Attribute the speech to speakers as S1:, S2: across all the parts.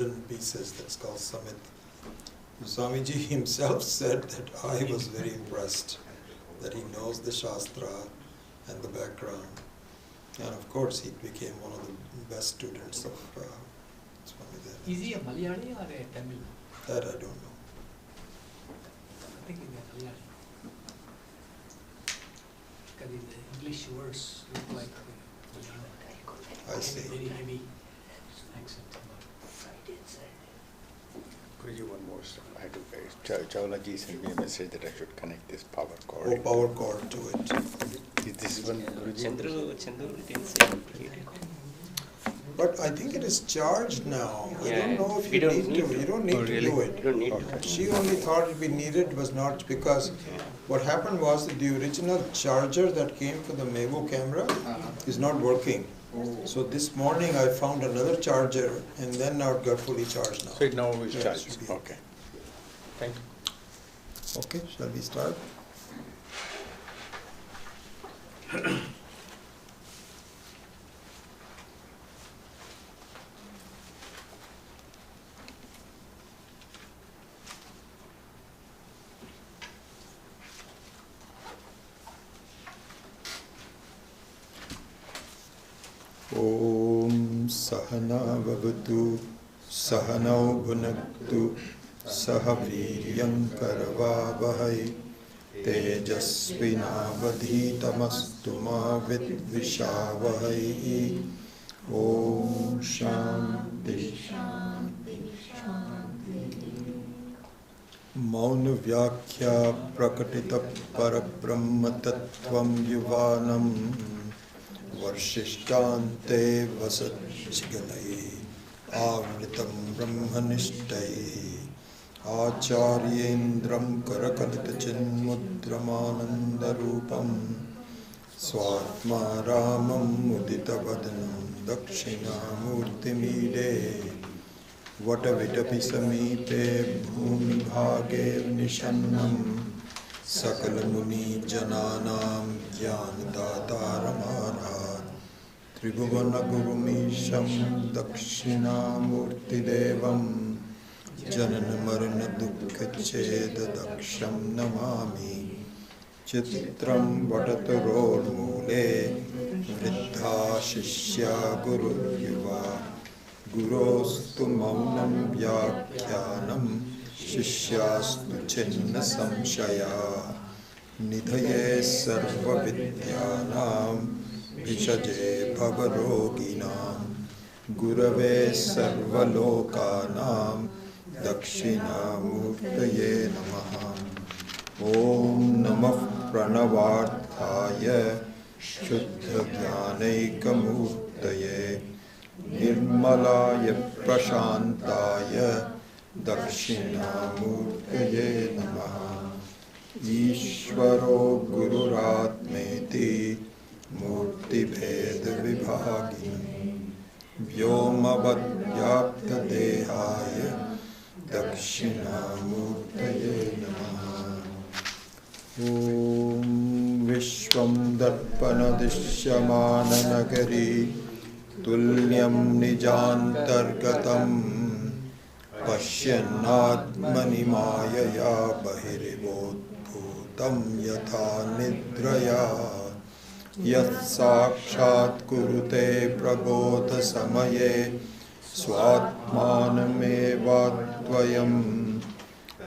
S1: wooden pieces that's called Samit. Swamiji himself said that I was very impressed that he knows the Shastra and the background. And of course he became one of the best students of Swami there.
S2: Is he a Malayali or a Tamil?
S1: That I don't know.
S2: I think he's a Malayali. Because the English words look like Malayali.
S1: I see.
S2: Very heavy accent.
S3: Guruji, one more stuff. I had to pay. Chawlaji sent me a message that I should connect this power cord.
S1: Oh, power cord to it.
S3: Is this one, Guruji?
S4: Chandru didn't say to read it.
S1: But I think it is charged now. I
S4: Yeah,
S1: don't know if
S4: we
S1: you
S4: don't
S1: need
S4: need
S1: to.
S4: to.
S1: You don't need
S3: Oh,
S1: to
S3: really?
S1: do it.
S4: You don't need
S3: Okay.
S4: to.
S1: She only thought it be needed was not because what happened was that the original charger that came for the Mevo camera is not working. So this morning I found another charger and then now it got fully charged now.
S3: So it now is
S1: Yeah, it
S3: charged.
S1: should be
S3: Okay. Thank you.
S1: Okay, shall we start? Om Sahana Vavatu Sahanau Bhunaktu Sahaviryam Karavavahai Tejasvinavadhitamastu ma vidvishavahai. Om Shanti Mauna Vyakhya Prakatita Parabrahma Tattvam Yuvanam Varshishthante Vasachgalai Avritam Brahmanishtai Acharyendram Karakalita Chinmudramanandarupam Swatma Ramam Mudita Vadanam Dakshina Murtimide Vatavitapi Samipe Bhumi Bhage Nishannam Sakala Muni Jananam Jnanadataramara Tribhuvana Gurumisham Dakshina Murtidevam Janana Marana Dukkha Cheda Daksham Namami Chitram Vataturor Mule Vriddha Shishya Guru Yuva Gurostu Maunam Vyakhyanam Shishyastu Chinna Samshaya Nidhaye Sarva Vidyanam Vishaje Bhavaroginam Gurave Sarva Lokanam Dakshina Murtaye Namaha. Om Namah Pranavarthaya Shuddha Jnanaika Murtaye Nirmalaya Prashantaya Dakshina Murtaye Namaha. Ishvaro Gururatmeti Murti Bheda Vibhagini Vyomavad Vyapta Dehaya Dakshina Murtaye Namaha. Om Vishwam Darpana Dishyamana Nagari Tulyam Nijantargatam Pasyanatmani Mayaya Bahiribodbhutam Yatha Nidraya Yat Sakshat Kurute Prabodha Samaye Swatmanamevatvayam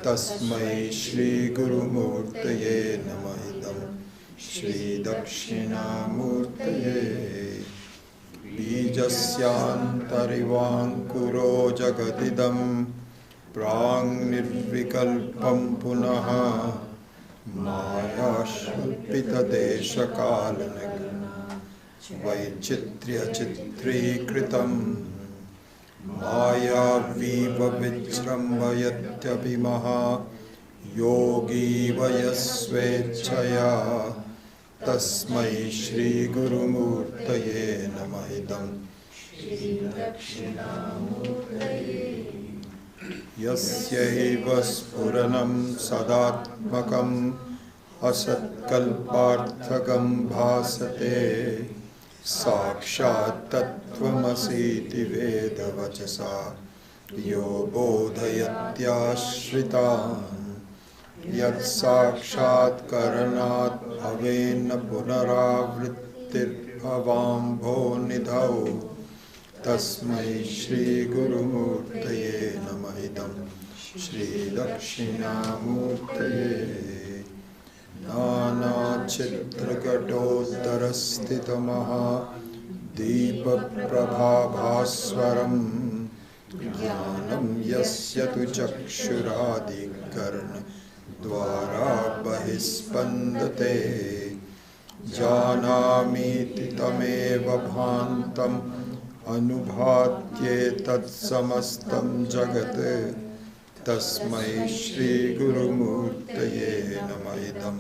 S1: Tasmai Shri Guru Murtaye Namahidam Shri Dakshina Murtaye Bijasyantarivānkuro jagatidam prāṅ nirvikalpam punaha māyāśvalpita deshakalanagana vaichitrya chitrikritam māyāviva vijrambayatyapimaha yogi vayasvechaya Tasmai Shri Guru Murtaye Namahidam Yasyaiva Spuranam Sadatmakam Asatkalparthakam Bhasate Sakshat Tattvamasiti Veda Vachasa यो बोधयत्याश्रितान् यत् साक्षात्करणात् भवेन्न पुनरावृत्तिर्भवाम्भोनिधौ तस्मै श्रीगुरुमूर्तये नमः इदं श्रीदक्षिणामूर्तये नानाचित्रकटोत्तरस्थितमहादीपप्रभाभास्वरम् ज्ञानं यस्य तु चक्षुरादिकर्णद्वारा बहिस्पन्दते जानामीति तमेव भान्तम् अनुभात्येतत्समस्तं जगत् तस्मै श्रीगुरुमूर्तये नमः इदं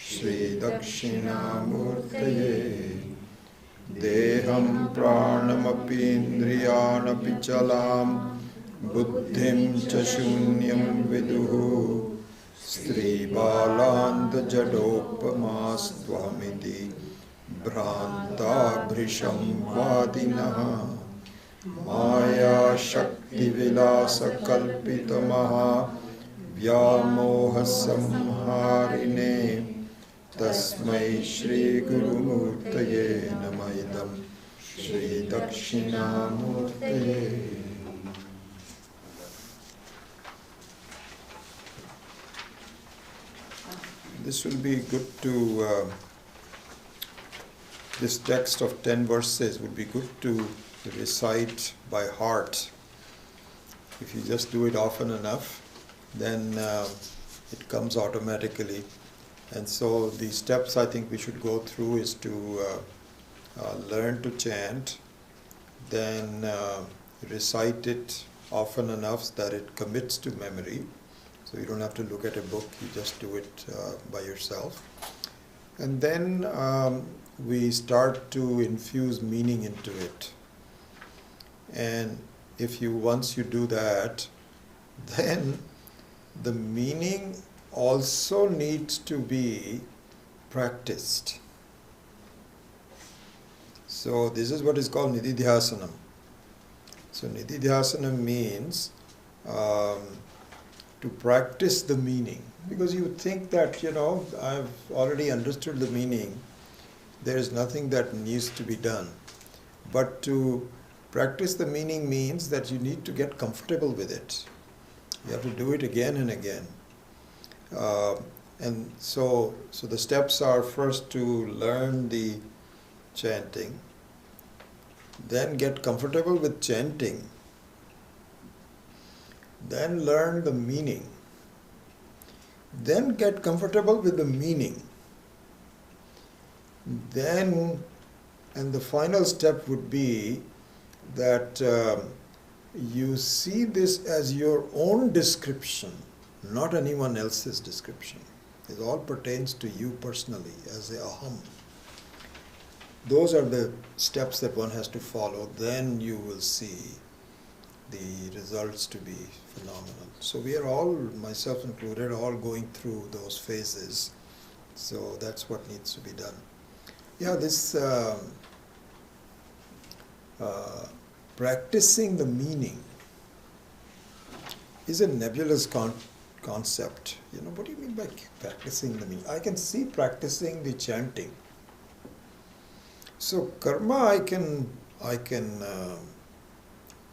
S1: श्रीदक्षिणामूर्तये देहं प्राणमपीन्द्रियाणपि चलां बुद्धिं च शून्यं विदुः स्त्रीबालान्तजडोपमास्त्वमिति भ्रान्ताभृशं वादिनः मायाशक्तिविलासकल्पितमहाव्यामोहसंहारिणे तस्मै श्रीगुरुमूर्तये नमः इदं श्रीदक्षिणामूर्तये This will be good to, this text of 10 verses would be good to recite by heart. If you just do it often enough, then it comes automatically. And so the steps I think we should go through is to learn to chant, then recite it often enough that it commits to memory. So you don't have to look at a book, you just do it by yourself. And then we start to infuse meaning into it. And once you do that, then the meaning also needs to be practiced. So this is what is called nididhyasanam. So nididhyasanam means to practice the meaning. Because you think that, I've already understood the meaning, there is nothing that needs to be done. But to practice the meaning means that you need to get comfortable with it. You have to do it again and again. And so the steps are first to learn the chanting, then get comfortable with chanting, then learn the meaning, then get comfortable with the meaning, then, and the final step would be that you see this as your own description, not anyone else's description. It all pertains to you personally as a aham. Those are the steps that one has to follow. Then you will see the results to be phenomenal. So we are all, myself included, all going through those phases. So that's what needs to be done. Yeah, this practicing the meaning is a nebulous concept. What do you mean by practicing the meaning? I can see practicing the chanting. So karma I can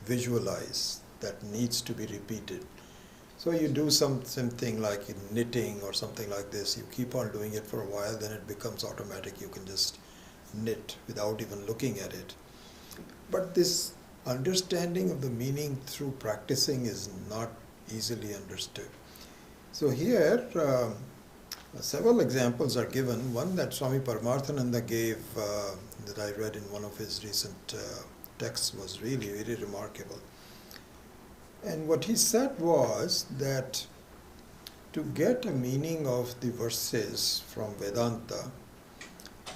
S1: visualize that needs to be repeated. So you do something like in knitting or something like this, you keep on doing it for a while, then it becomes automatic. You can just knit without even looking at it. But this understanding of the meaning through practicing is not easily understood. So here, several examples are given. One that Swami Paramarthananda gave, that I read in one of his recent texts, was really very remarkable. And what he said was that to get a meaning of the verses from Vedanta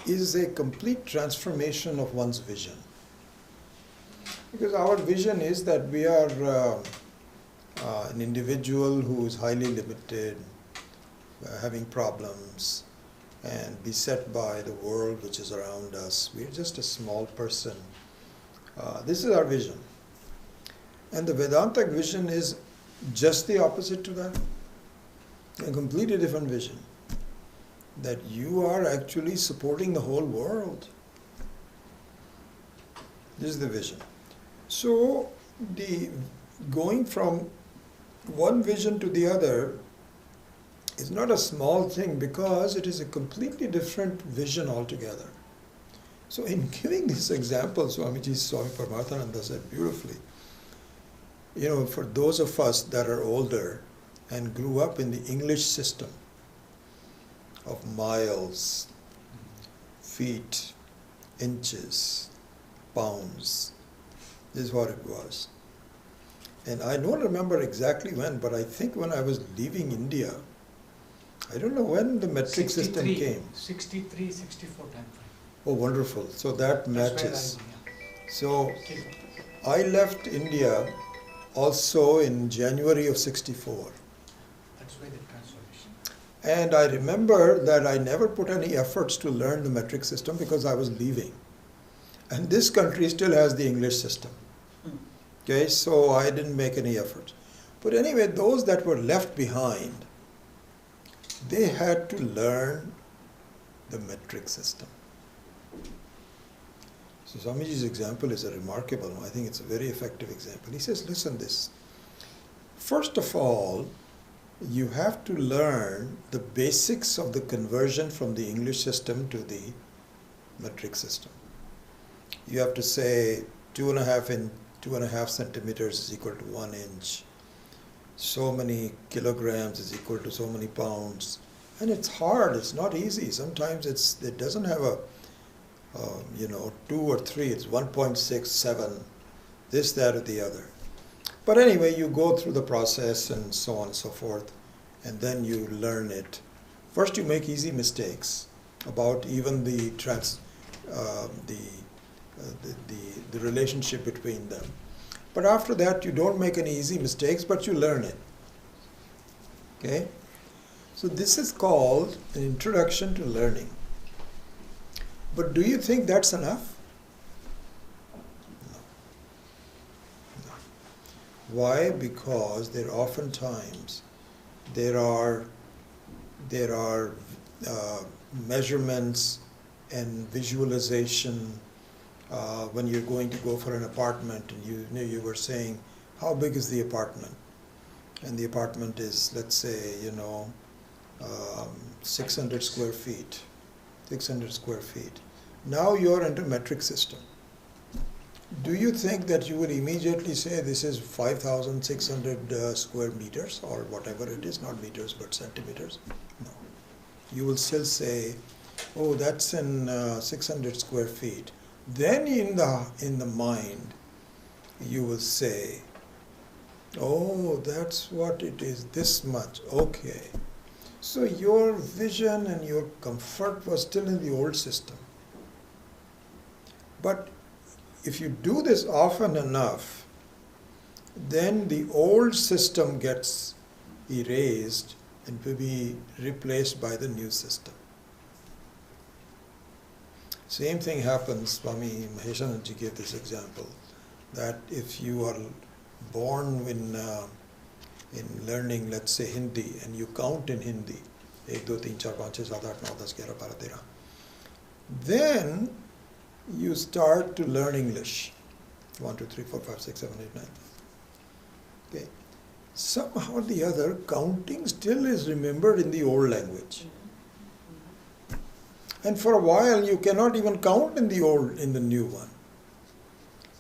S1: is a complete transformation of one's vision. Because our vision is that we are an individual who is highly limited, having problems, and beset by the world which is around us. We're just a small person. This is our vision. And the Vedantic vision is just the opposite to that. A completely different vision. That you are actually supporting the whole world. This is the vision. So, the going from one vision to the other is not a small thing because it is a completely different vision altogether. So in giving this example, Swami Paramarthananda said beautifully, for those of us that are older and grew up in the English system of miles, feet, inches, pounds, this is what it was. And I don't remember exactly when, but I think when I was leaving India, I don't know when the metric system came.
S2: 63, 64 time frame.
S1: Oh, wonderful. So that matches.
S2: That's
S1: So I left India also in January of 64.
S2: That's why the transformation.
S1: And I remember that I never put any efforts to learn the metric system because I was leaving. And this country still has the English system. Okay, so I didn't make any efforts. But anyway, those that were left behind, they had to learn the metric system. So Swamiji's example is a remarkable one. I think it's a very effective example. He says, listen this. First of all, you have to learn the basics of the conversion from the English system to the metric system. You have to say 2.5 centimeters is equal to 1 inch. So many kilograms is equal to so many pounds. And it's hard, it's not easy. Sometimes it doesn't have a 2 or 3, it's 1.67, this, that, or the other. But anyway, you go through the process and so on and so forth, and then you learn it. First you make easy mistakes about even the relationship between them. But after that you don't make any easy mistakes, but you learn it. Okay? So this is called an introduction to learning. But do you think that's enough? No. Why? Because there are measurements and visualization when you're going to go for an apartment, and you were saying, how big is the apartment? And the apartment is, let's say, 600 square feet. 600 square feet. Now you're into metric system. Do you think that you would immediately say this is 5,600 square meters or whatever it is, not meters but centimeters? No. You will still say, oh, that's in 600 square feet. Then in the mind, you will say, oh, that's what it is, this much, okay. So your vision and your comfort was still in the old system. But if you do this often enough, then the old system gets erased and will be replaced by the new system. Same thing happens, Swami Maheshananji gave this example, that if you are born in learning, let's say, Hindi, and you count in Hindi, 1, 2, 3, 4, 5, 6, 7, 8, 9, 10, 11, 12, 13, then you start to learn English. 1, 2, 3, 4, 5, 6, 7, 8, 9. Okay. Somehow or the other, counting still is remembered in the old language. And for a while you cannot even count in the new one.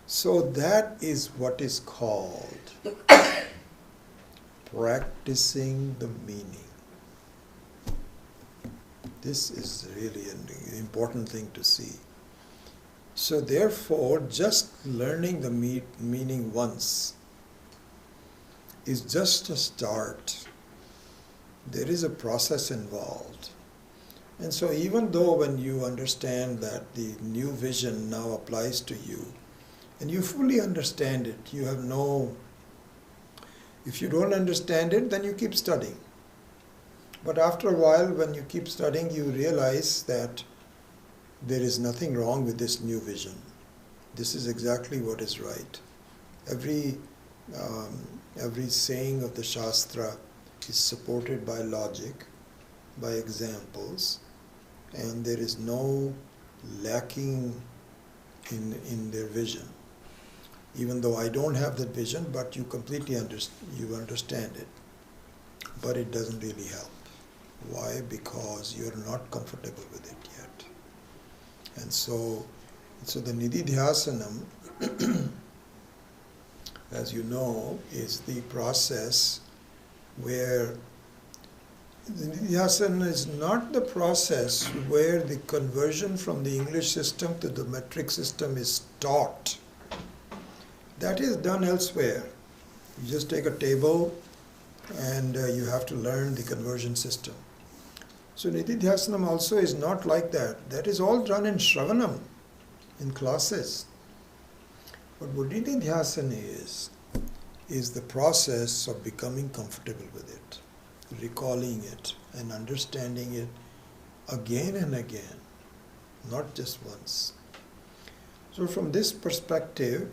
S1: So that is what is called practicing the meaning. This is really an important thing to see. So therefore, just learning the meaning once is just a start. There is a process involved. And so even though when you understand that the new vision now applies to you, and you fully understand it, if you don't understand it, then you keep studying. But after a while, when you keep studying, you realize that there is nothing wrong with this new vision. This is exactly what is right. Every every saying of the Shastra is supported by logic, by examples, and there is no lacking in their vision. Even though I don't have that vision, but you completely understand it. But it doesn't really help. Why? Because you're not comfortable with it yet. And so the Nididhyasanam, as you know, is the process where the Nididhyasana is not the process where the conversion from the English system to the metric system is taught. That is done elsewhere. You just take a table and you have to learn the conversion system. So Nididhyasanam also is not like that. That is all done in Shravanam, in classes. But what Nididhyasana is the process of becoming comfortable with it, recalling it and understanding it again and again, not just once. So from this perspective,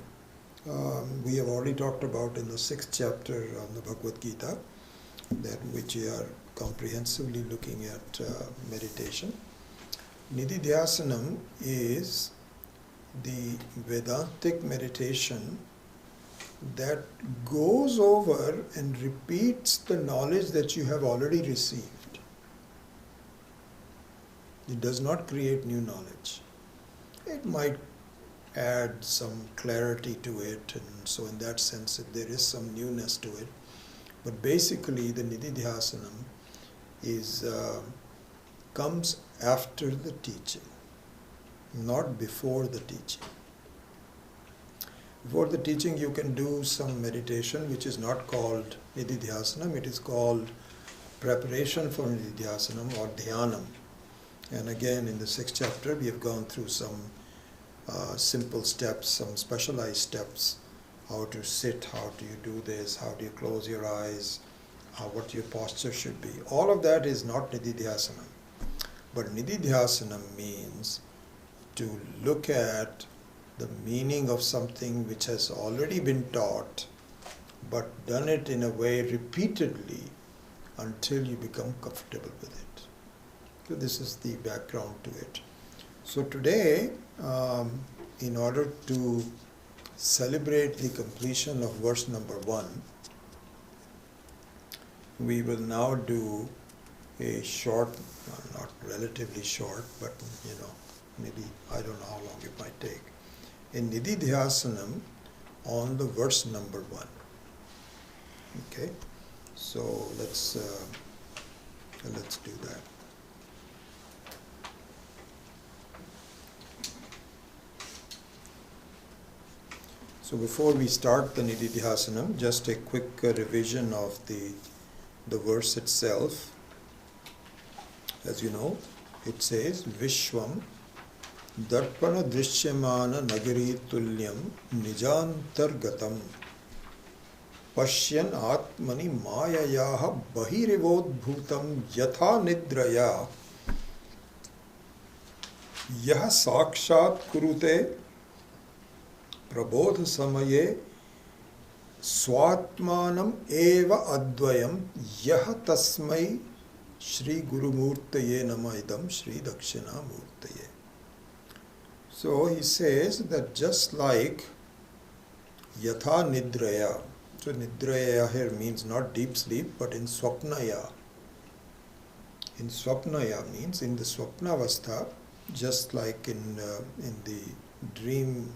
S1: we have already talked about in the 6th chapter of the Bhagavad Gita, that which we are comprehensively looking at meditation. Nididhyasanam is the Vedantic meditation that goes over and repeats the knowledge that you have already received. It does not create new knowledge. It might add some clarity to it, and so in that sense there is some newness to it. But basically the Nididhyasanam comes after the teaching, not before the teaching. Before the teaching you can do some meditation which is not called Nididhyasanam, it is called preparation for Nididhyasanam or Dhyanam. And again in the 6th chapter we have gone through some simple steps, some specialized steps, how to sit, how do you do this, how do you close your eyes, what your posture should be. All of that is not Nididhyasanam. But Nididhyasanam means to look at the meaning of something which has already been taught, but done it in a way repeatedly until you become comfortable with it. So this is the background to it. So today, in order to celebrate the completion of verse number 1, we will now do a short, not relatively short, but maybe I don't know how long it might take, a Nididhyasanam on the verse number 1. Okay, so let's do that. So before we start the Nididhyasanam, just a quick revision of the verse itself. As you know, it says, Vishwam Darpana Drishyamana Nagari Tulyam Nijantargatam Pashyan Atmani Mayayaha Bahirivodbhutam Yatha Nidraya Yaha Sakshat Kurute Prabodha Samaye Swatmanam Eva Advayam Yaha Tasmai Shri Guru Murtaye Namaidam Shri Dakshina Murtaye. So he says that just like Yatha Nidraya, so Nidraya here means not deep sleep, but in Swapnaya. In Swapnaya means in the Swapnavastha, just like in the dreaming,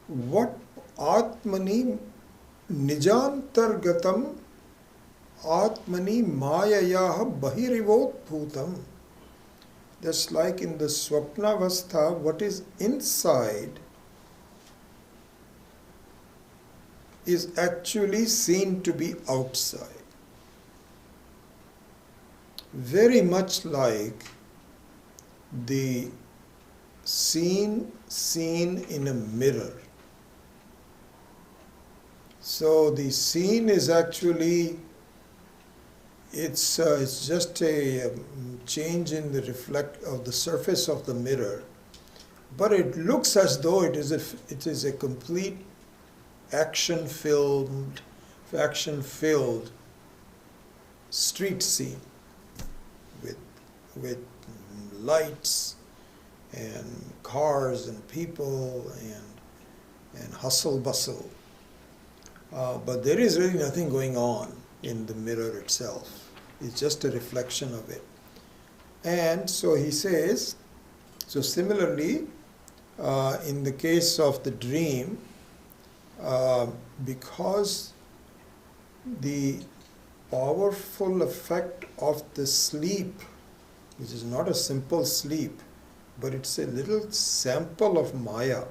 S1: what Atmani Nijantargatam Atmani Mayayaha Bahirivot Bhutam. Just like in the Swapnavastha, what is inside is actually seen to be outside. Very much like the scene seen in a mirror. So the scene is actually, it's just a change in the reflect of the surface of the mirror, but it looks as though it is a complete action-filled street scene with lights and cars and people and hustle bustle. But there is really nothing going on in the mirror itself. It's just a reflection of it. And so he says, so similarly, in the case of the dream, because the powerful effect of the sleep, which is not a simple sleep, but it's a little sample of Maya.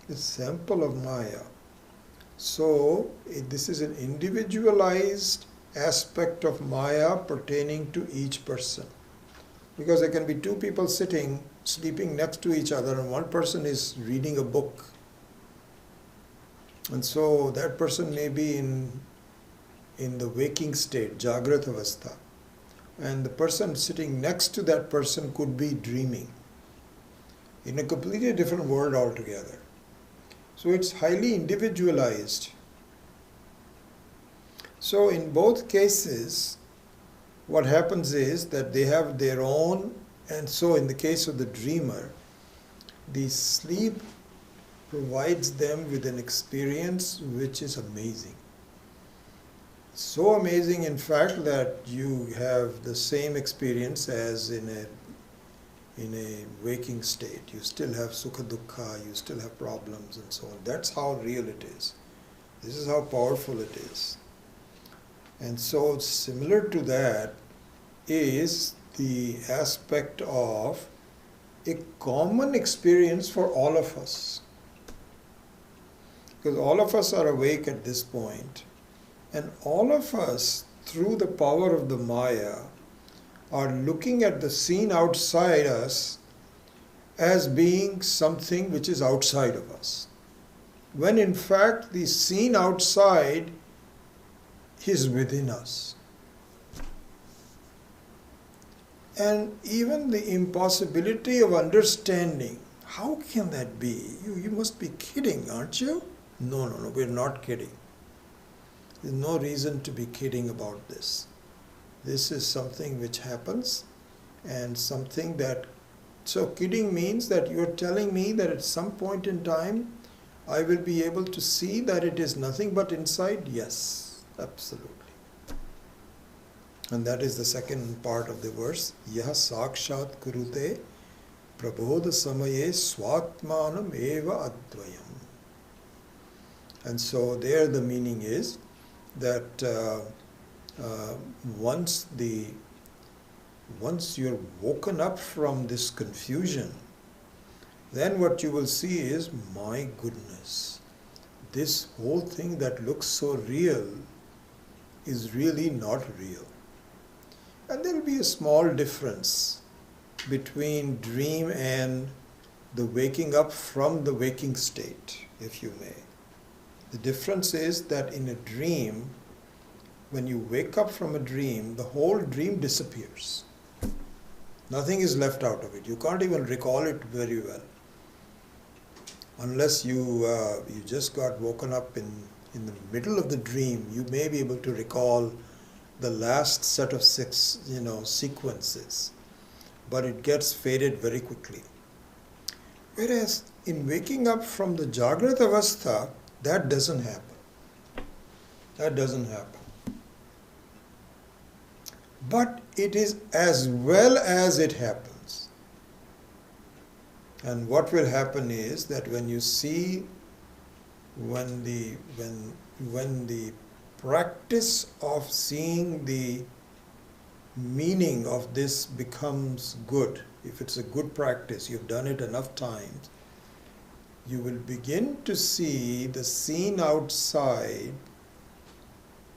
S1: A sample of Maya. So this is an individualized aspect of Maya pertaining to each person. Because there can be two people sleeping next to each other, and one person is reading a book. And so that person may be in the waking state, Jagrat Avastha. And the person sitting next to that person could be dreaming in a completely different world altogether. So it's highly individualized. So in both cases, what happens is that they have their own, and so in the case of the dreamer, the sleep provides them with an experience which is amazing. So amazing, in fact, that you have the same experience as in a waking state. You still have sukha dukkha, you still have problems and so on. That's how real it is. This is how powerful it is. And so similar to that is the aspect of a common experience for all of us. Because all of us are awake at this point, and all of us, through the power of the Maya, are looking at the scene outside us as being something which is outside of us. When in fact the scene outside is within us. And even the impossibility of understanding, how can that be? You must be kidding, aren't you? No, we're not kidding. There's no reason to be kidding about this. This is something which happens, and something that, so kidding means that you're telling me that at some point in time I will be able to see that it is nothing but inside? Yes, absolutely. And that is the second part of the verse. Yah sakshat kurute prabodha samaye swatmanam eva advayam. And so there the meaning is that once you're woken up from this confusion, then what you will see is, my goodness, this whole thing that looks so real is really not real. And there will be a small difference between dream and the waking up from the waking state, if you may. The difference is that in a dream, when you wake up from a dream, the whole dream disappears. Nothing is left out of it. You can't even recall it very well. Unless you just got woken up in the middle of the dream, you may be able to recall the last set of 6 sequences. But it gets faded very quickly. Whereas in waking up from the Jagrat Avastha, that doesn't happen. That doesn't happen. But it is as well as it happens. And what will happen is that when you see, when the practice of seeing the meaning of this becomes good, if it's a good practice, you've done it enough times, you will begin to see the scene outside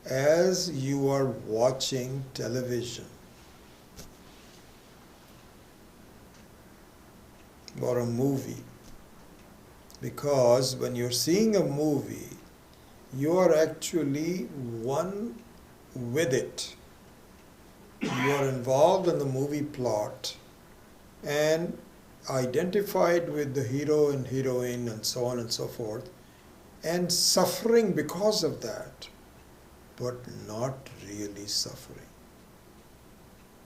S1: as you are watching television or a movie. Because when you're seeing a movie, you are actually one with it. You are involved in the movie plot, and identified with the hero and heroine and so on and so forth, and suffering because of that, but not really suffering.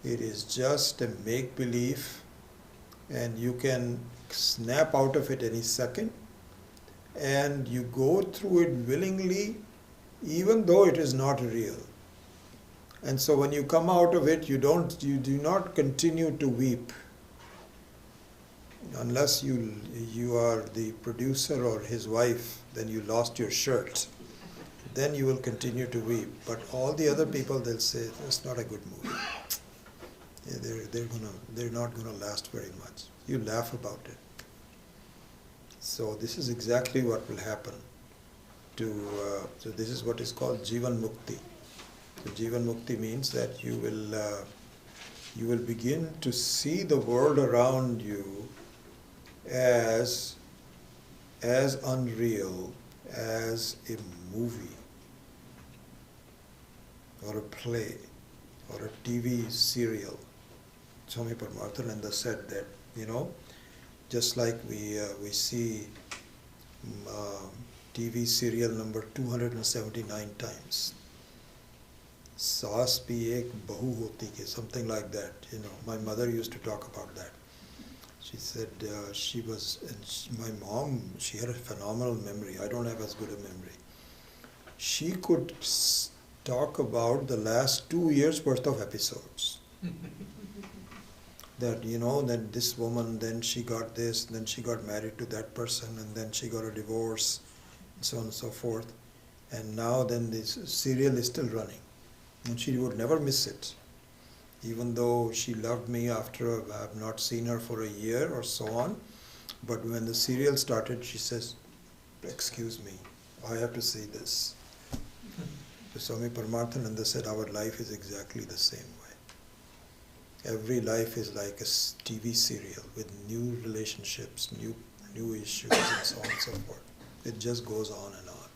S1: It is just a make-believe, and you can snap out of it any second, and you go through it willingly, even though it is not real. And so when you come out of it, you do not continue to weep. Unless you are the producer or his wife, then you lost your shirt. Then you will continue to weep. But all the other people, they'll say, it's not a good movie. They're not gonna last very much. You laugh about it. So this is exactly what will happen so this is what is called Jivan Mukti. So Jivan Mukti means that you will begin to see the world around you as unreal as a movie or a play or a TV serial. Swami Paramarthananda said that, just like we see TV serial number 279 times. Saas bhi ek bahu hoti ke, something like that. My mother used to talk about that. She said my mom, she had a phenomenal memory. I don't have as good a memory. She could talk about the last 2 years worth of episodes. That, then this woman, then she got this, then she got married to that person, and then she got a divorce, and so on and so forth. And now then this serial is still running. And she would never miss it. Even though she loved me after I have not seen her for a year or so on. But when the serial started, she says, excuse me, I have to see this. So Swami Paramarthananda said, our life is exactly the same way. Every life is like a TV serial with new relationships, new issues, and so on and so forth. It just goes on and on.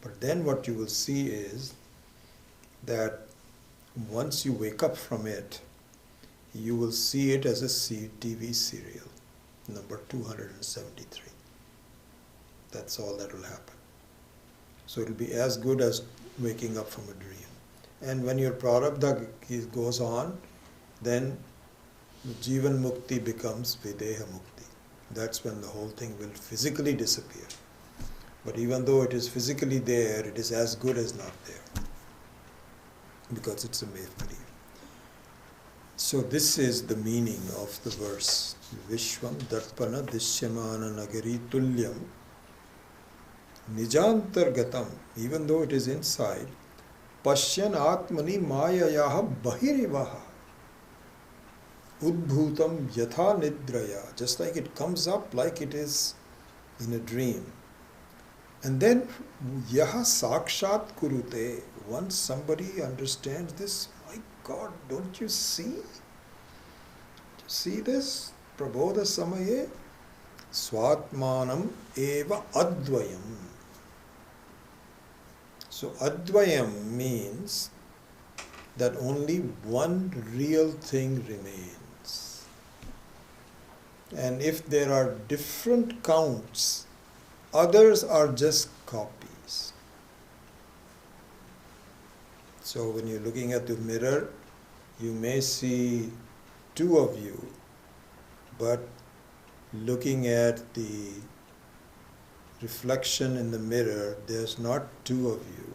S1: But then what you will see is that once you wake up from it, you will see it as a TV serial, number 273. That's all that will happen. So it will be as good as waking up from a dream. And when your prarabdha goes on, then Jivan Mukti becomes Videha Mukti. That's when the whole thing will physically disappear. But even though it is physically there, it is as good as not there. Because it's a make-believe. So this is the meaning of the verse. Vishwam darpana dishyamana nagari tulyam nijantargatam. Even though it is inside, pashyan atmani mayayaha bahirivaha udbhutam yatha nidraya. Just like it comes up like it is in a dream. And then yaha sakshat kurute. Once somebody understands this, my God, don't you see? Do you see this? Prabodha samaye swatmanam eva advayam. So advayam means that only one real thing remains. And if there are different counts, others are just copies. So when you're looking at the mirror, you may see two of you, but looking at the reflection in the mirror, there's not two of you.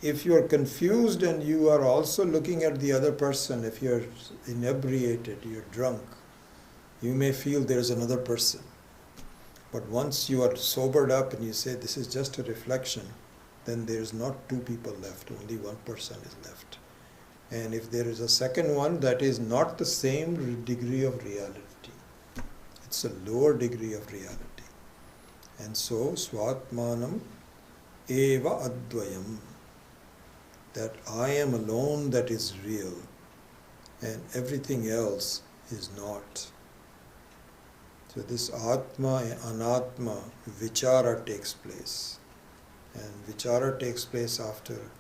S1: If you're confused and you are also looking at the other person, if you're inebriated, you're drunk, you may feel there's another person. But once you are sobered up and you say this is just a reflection, then there is not two people left, only one person is left. And if there is a second one, that is not the same degree of reality. It's a lower degree of reality. And so, swatmanam eva advayam, that I am alone that is real, and everything else is not. So this Atma and Anatma, Vichara takes place. And Vichara takes place after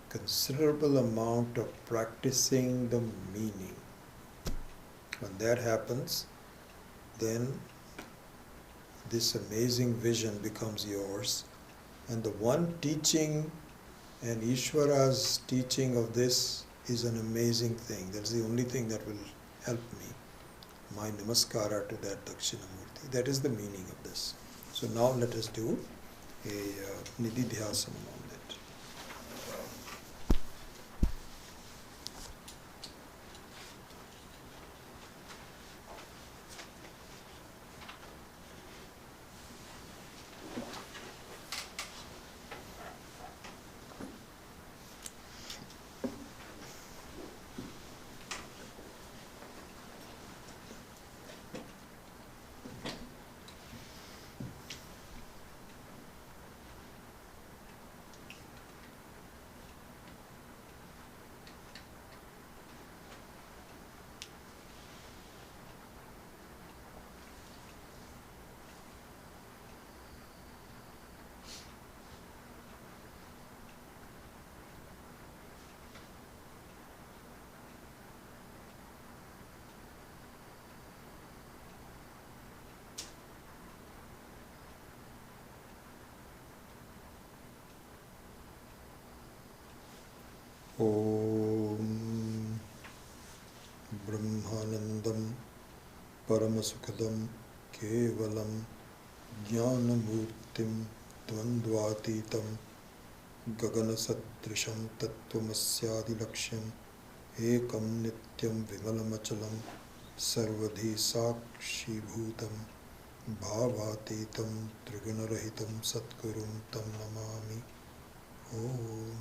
S1: considerable amount of practicing the meaning. When that happens, then this amazing vision becomes yours. And the one teaching and Ishvara's teaching of this is an amazing thing. That's the only thing that will help me. My namaskara to that Dakshina Murti. That is the meaning of this. So now let us do a nididhyasanam on that. Om Brahmanandam Paramasukadam Kevalam Jnanamurtim Dvandvatitam Gaganasatrisham Tattvamasyaadilaksham Ekam Nityam Vimalamachalam Sarvadhi Sakshi Bhutam Bhavatitam Trigunarahitam Satgurum Tam Namami. Om.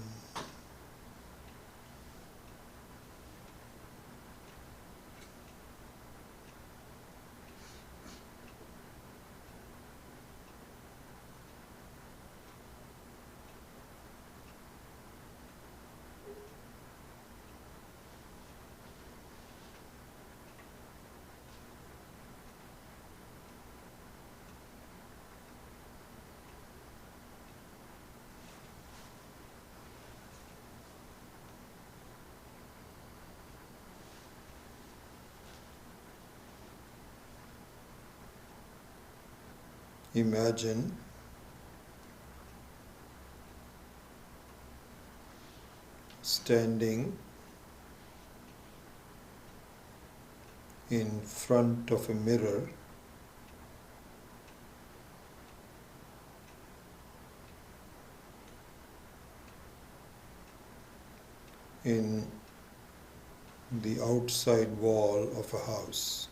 S1: Imagine standing in front of a mirror in the outside wall of a house.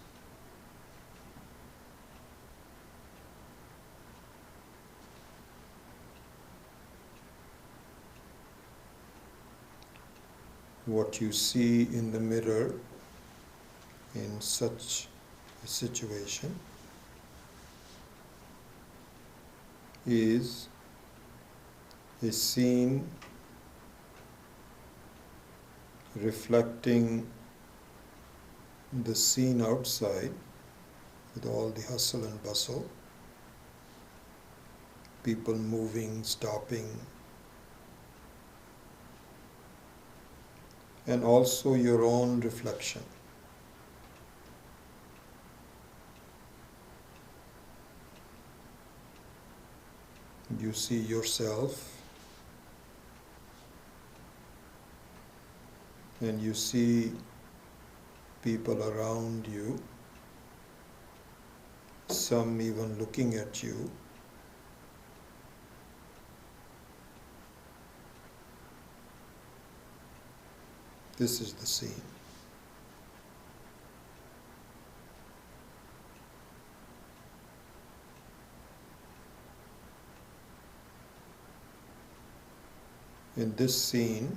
S1: What you see in the mirror in such a situation is a scene reflecting the scene outside with all the hustle and bustle, people moving, stopping, and also your own reflection. You see yourself and you see people around you, some even looking at you. This is the scene. In this scene,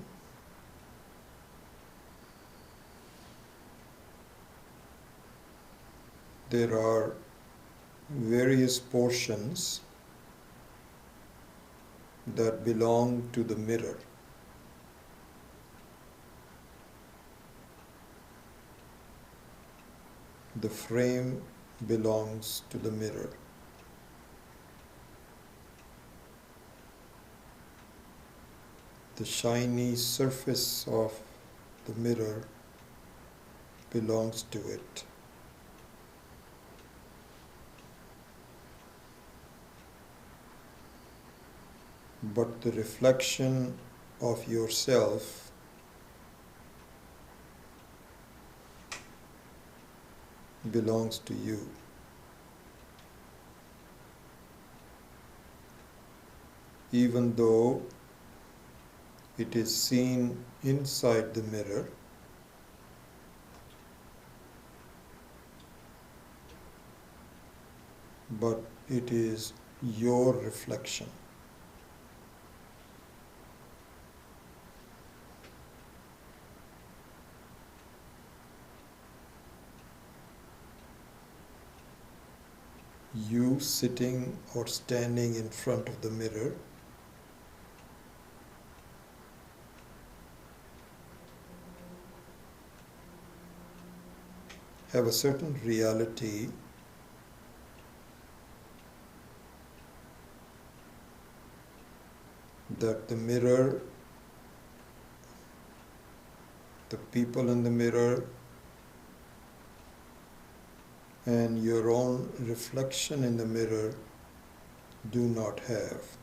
S1: there are various portions that belong to the mirror. The frame belongs to the mirror. The shiny surface of the mirror belongs to it. but the reflection of yourself belongs to you. Even though it is seen inside the mirror, but it is your reflection. You sitting or standing in front of the mirror have a certain reality that the mirror, the people in the mirror, and your own reflection in the mirror do not have.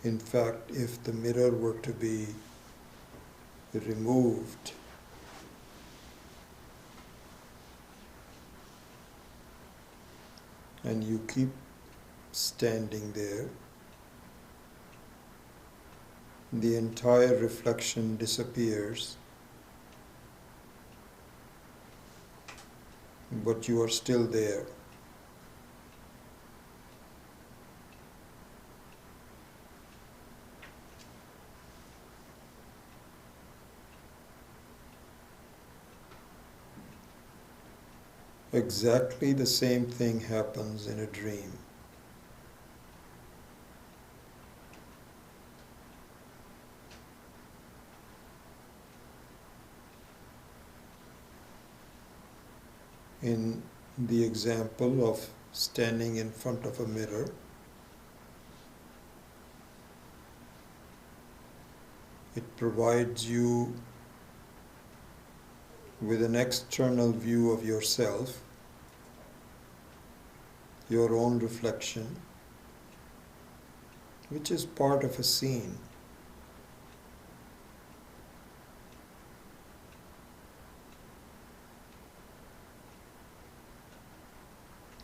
S1: In fact, if the mirror were to be removed, and you keep standing there, the entire reflection disappears, but you are still there. Exactly the same thing happens in a dream. In the example of standing in front of a mirror, it provides you with an external view of yourself, your own reflection, which is part of a scene.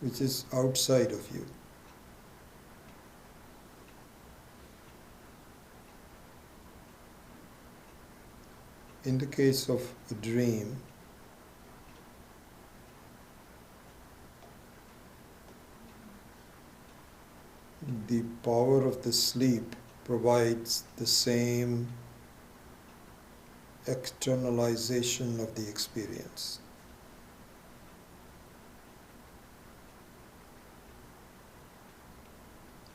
S1: Which is outside of you. In the case of a dream, the power of the sleep provides the same externalization of the experience.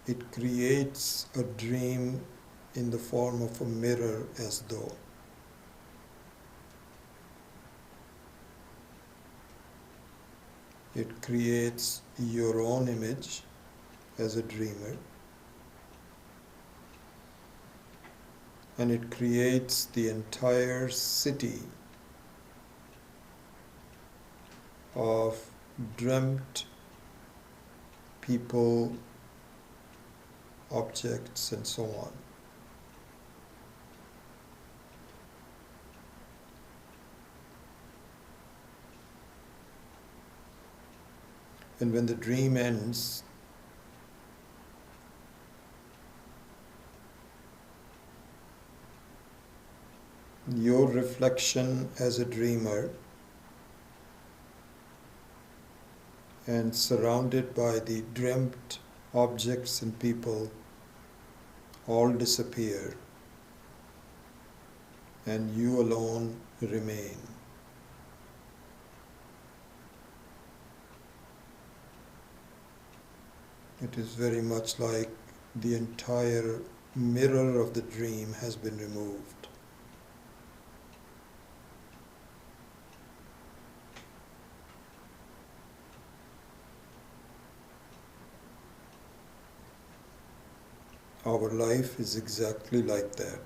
S1: It creates a dream in the form of a mirror as though. It creates your own image as a dreamer, and it creates the entire city of dreamt people, objects, and so on. And when the dream ends, your reflection as a dreamer and surrounded by the dreamt objects and people all disappear, and you alone remain. It is very much like the entire mirror of the dream has been removed. Our life is exactly like that.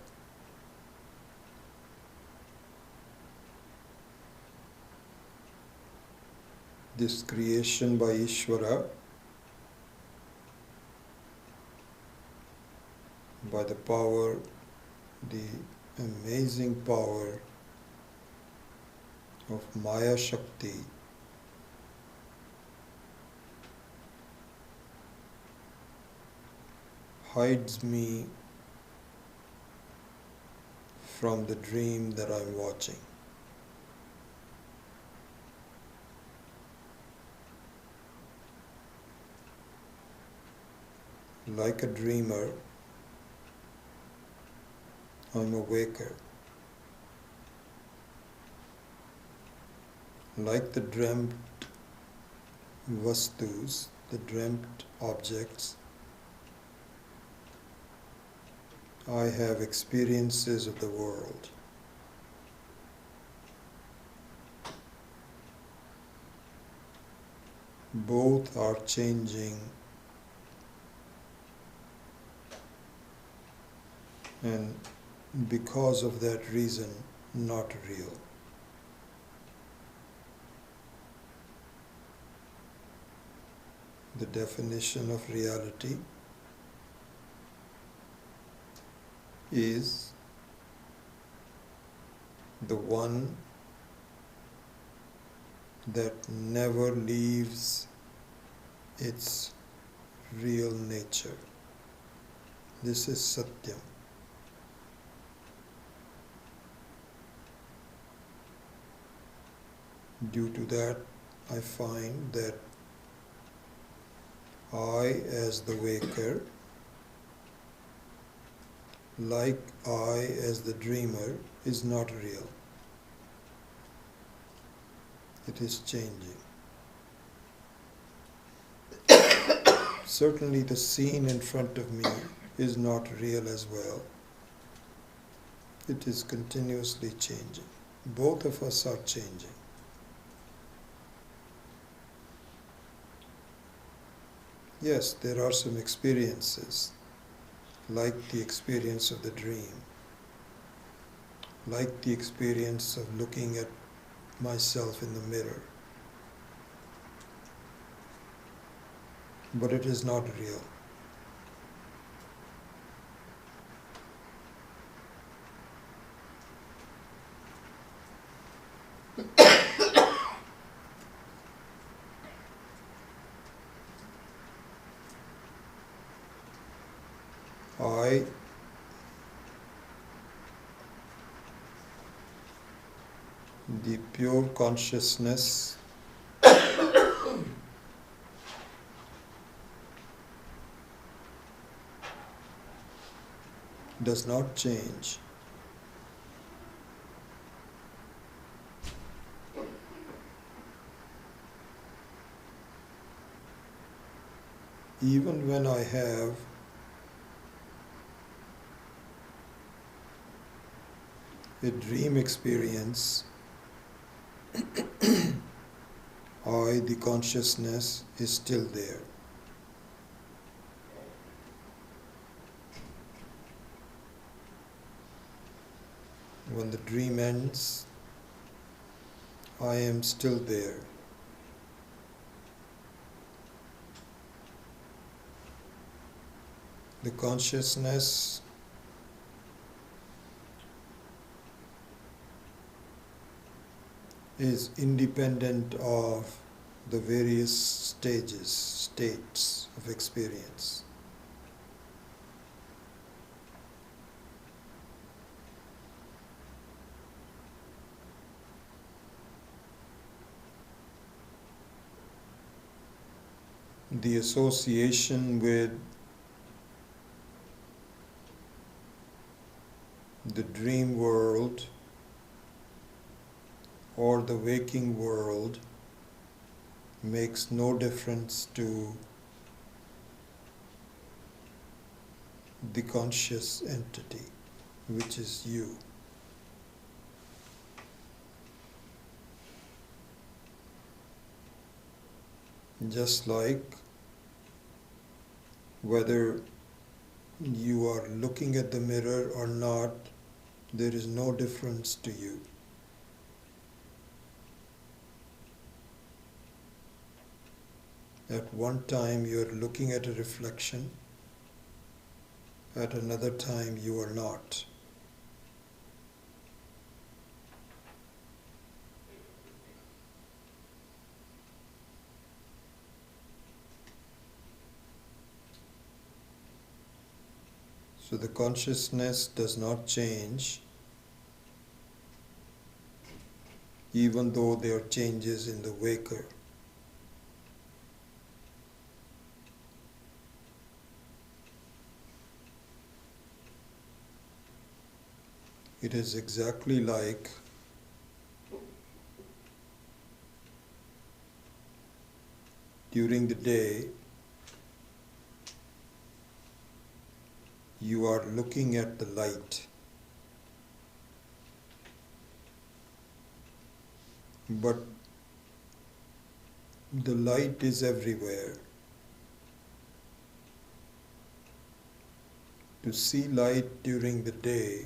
S1: this creation by Ishvara, by the power, the amazing power of Maya Shakti, hides me from the dream that I'm watching. Like a dreamer, I'm a waker. Like the dreamt vastus, the dreamt objects, I have experiences of the world. Both are changing and because of that reason, not real. The definition of reality is the one that never leaves its real nature. This is Satyam. Due to that, I find that I, as the waker, like I, as the dreamer, is not real. It is changing. Certainly the scene in front of me is not real as well. It is continuously changing. Both of us are changing. Yes, there are some experiences, like the experience of the dream, like the experience of looking at myself in the mirror. But it is not real. I, the pure consciousness, does not change. Even when I have a dream experience, I, the consciousness, is still there. When the dream ends, I am still there. The consciousness is independent of the various states of experience. The association with the dream world or the waking world makes no difference to the conscious entity, which is you. Just like whether you are looking at the mirror or not, there is no difference to you. At one time you are looking at a reflection, at another time you are not. So the consciousness does not change, even though there are changes in the waker. It is exactly like during the day you are looking at the light, but the light is everywhere. To see light during the day,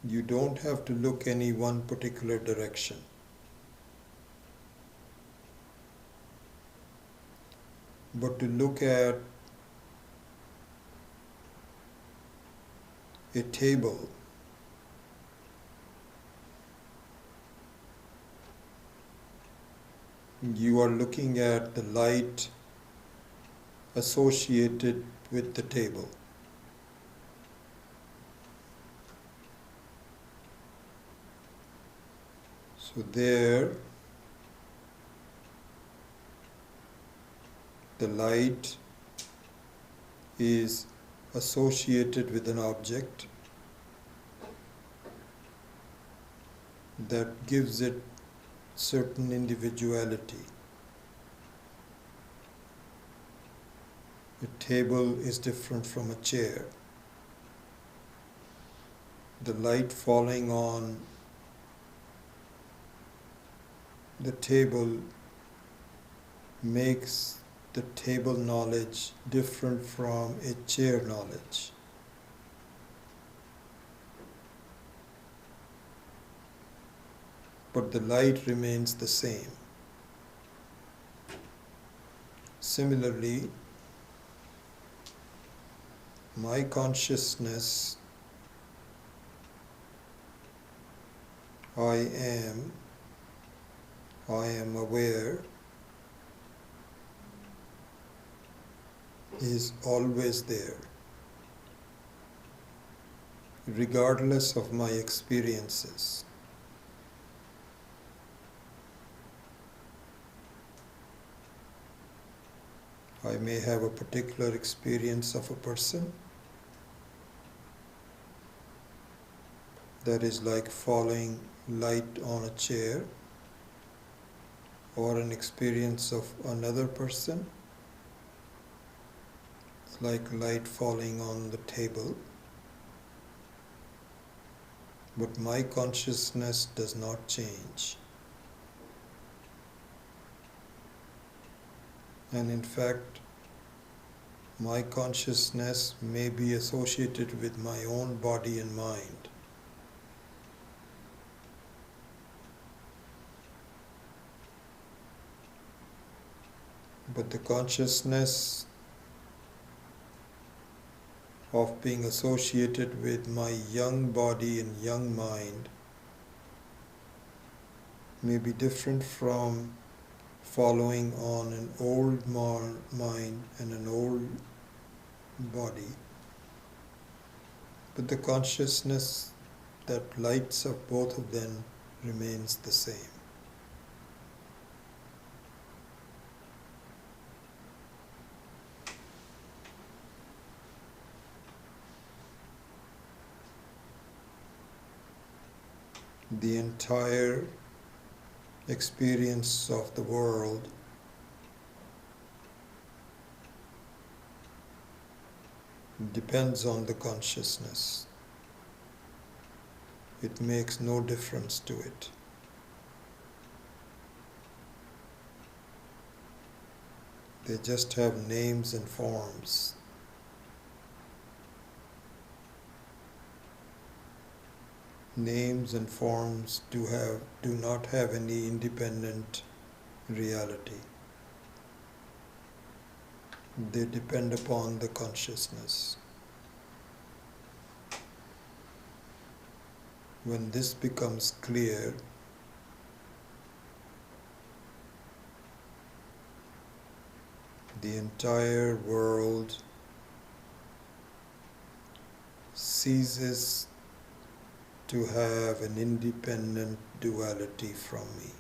S1: you don't have to look any one particular direction. But to look at a table, you are looking at the light associated with the table. So there, the light is associated with an object that gives it certain individuality. A table is different from a chair. The light falling on the table makes the table knowledge different from a chair knowledge. But the light remains the same. Similarly, my consciousness, I am aware, is always there, regardless of my experiences. I may have a particular experience of a person that is like falling light on a chair, or an experience of another person, it's like light falling on the table. But my consciousness does not change. And in fact, my consciousness may be associated with my own body and mind. But the consciousness of being associated with my young body and young mind may be different from following on an old mind and an old body. But the consciousness that lights up both of them remains the same. The entire experience of the world depends on the consciousness. It makes no difference to it. They just have names and forms. names and forms do not have any independent reality. They depend upon the consciousness. When this becomes clear, the entire world ceases to have an independent duality from me.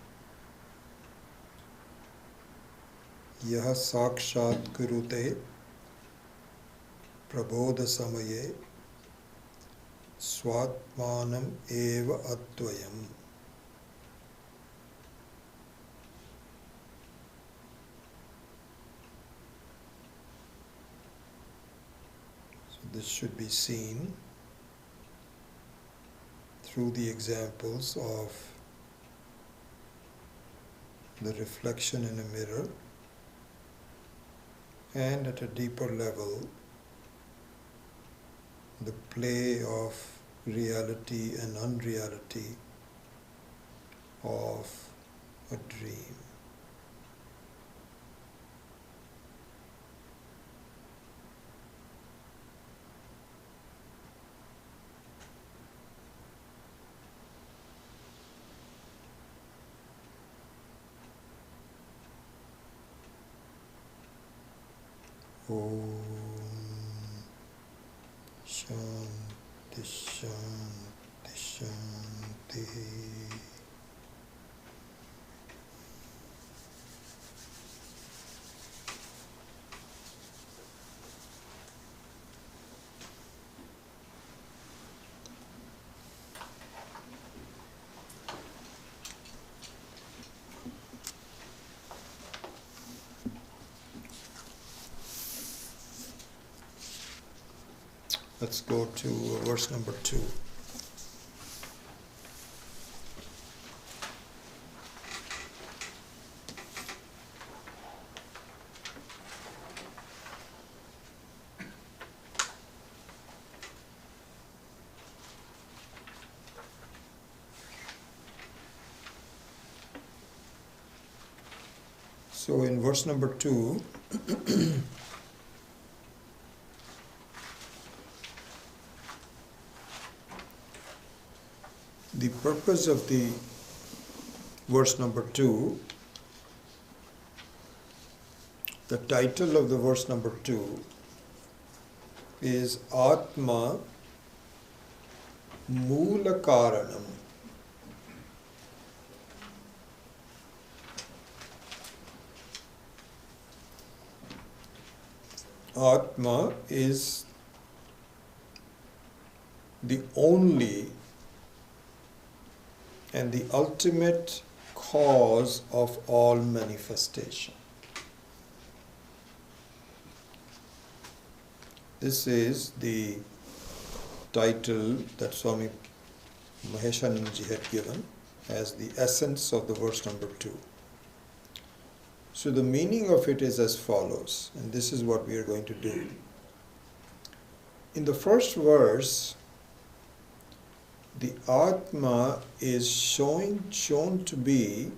S1: Yaha sakshat kurute prabodha samaye swatmanam eva advayam. So this should be seen through the examples of the reflection in a mirror, and at a deeper level, the play of reality and unreality of a dream. Om Shanti Shanti Shanti. Let's go to verse number 2. So in verse number 2, the purpose of the verse number 2, the title of the verse number 2 is Atma Moola Karanam. Atma is the only and the ultimate cause of all manifestation. This is the title that Swami Maheshananji had given as the essence of the verse number 2. So the meaning of it is as follows, and this is what we are going to do. In the first verse, the Atma is shown to be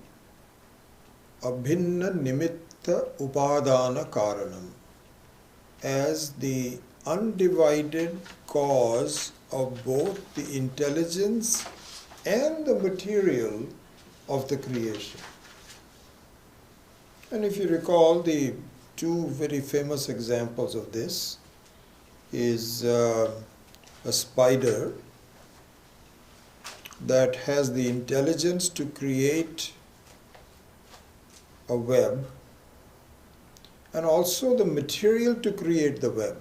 S1: Abhinna Nimitta Upadana Karanam, as the undivided cause of both the intelligence and the material of the creation. And if you recall, the two very famous examples of this is a spider that has the intelligence to create a web and also the material to create the web.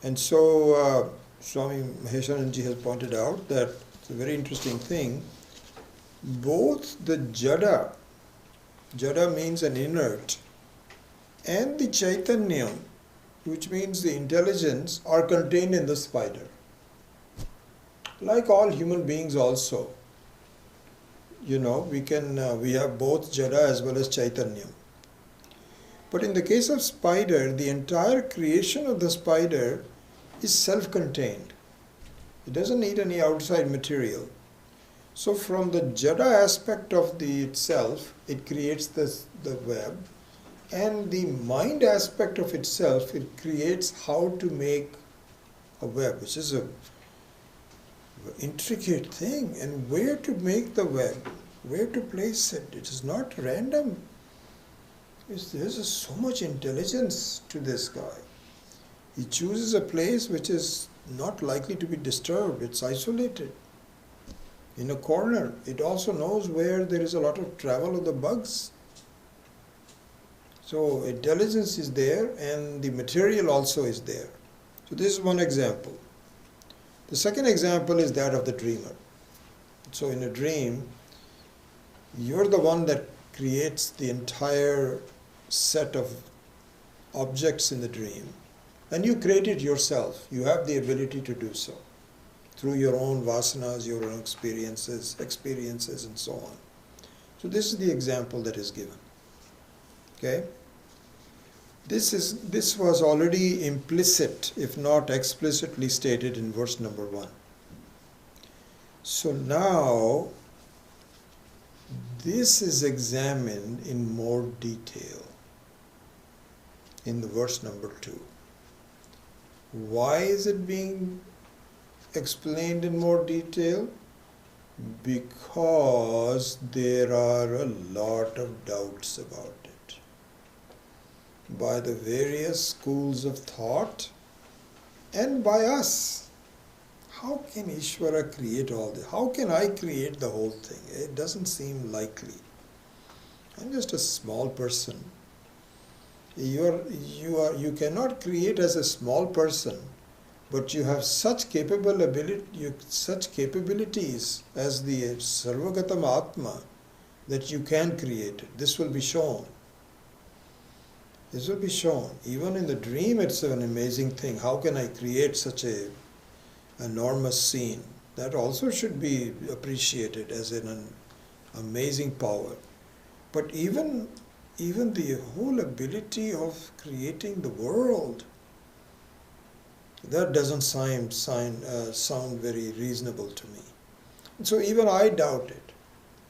S1: And so Swami Maheshananji has pointed out that it's a very interesting thing. Both the jada means an inert, and the chaitanya, which means the intelligence, are contained in the spider. Like all human beings also, we have both jada as well as chaitanya. But in the case of spider, the entire creation of the spider is self-contained. It doesn't need any outside material. So from the jada aspect of the itself, it creates the web, and the mind aspect of itself, it creates how to make a web, which is a intricate thing, and where to make the web, where to place it. It is not random. There's so much intelligence to this guy. He chooses a place which is not likely to be disturbed. It's isolated in a corner. It also knows where there is a lot of travel of the bugs. So intelligence is there, and the material also is there. So this is one example. The second example is that of the dreamer. So in a dream, you're the one that creates the entire set of objects in the dream, and you create it yourself. You have the ability to do so through your own vasanas, your own experiences and so on. So this is the example that is given. Okay? This was already implicit, if not explicitly stated in verse number 1. So now this is examined in more detail in the verse number 2. Why is it being explained in more detail? Because there are a lot of doubts about it by the various schools of thought and by us. How can Ishvara create all this? How can I create the whole thing? It doesn't seem likely. I'm just a small person. You cannot create as a small person, but you have such capabilities as the Sarvagatam Atma that you can create it. This will be shown. This will be shown. Even in the dream, it's an amazing thing. How can I create such a enormous scene? That also should be appreciated as an amazing power. But even the whole ability of creating the world, that doesn't sound very reasonable to me. And so even I doubt it.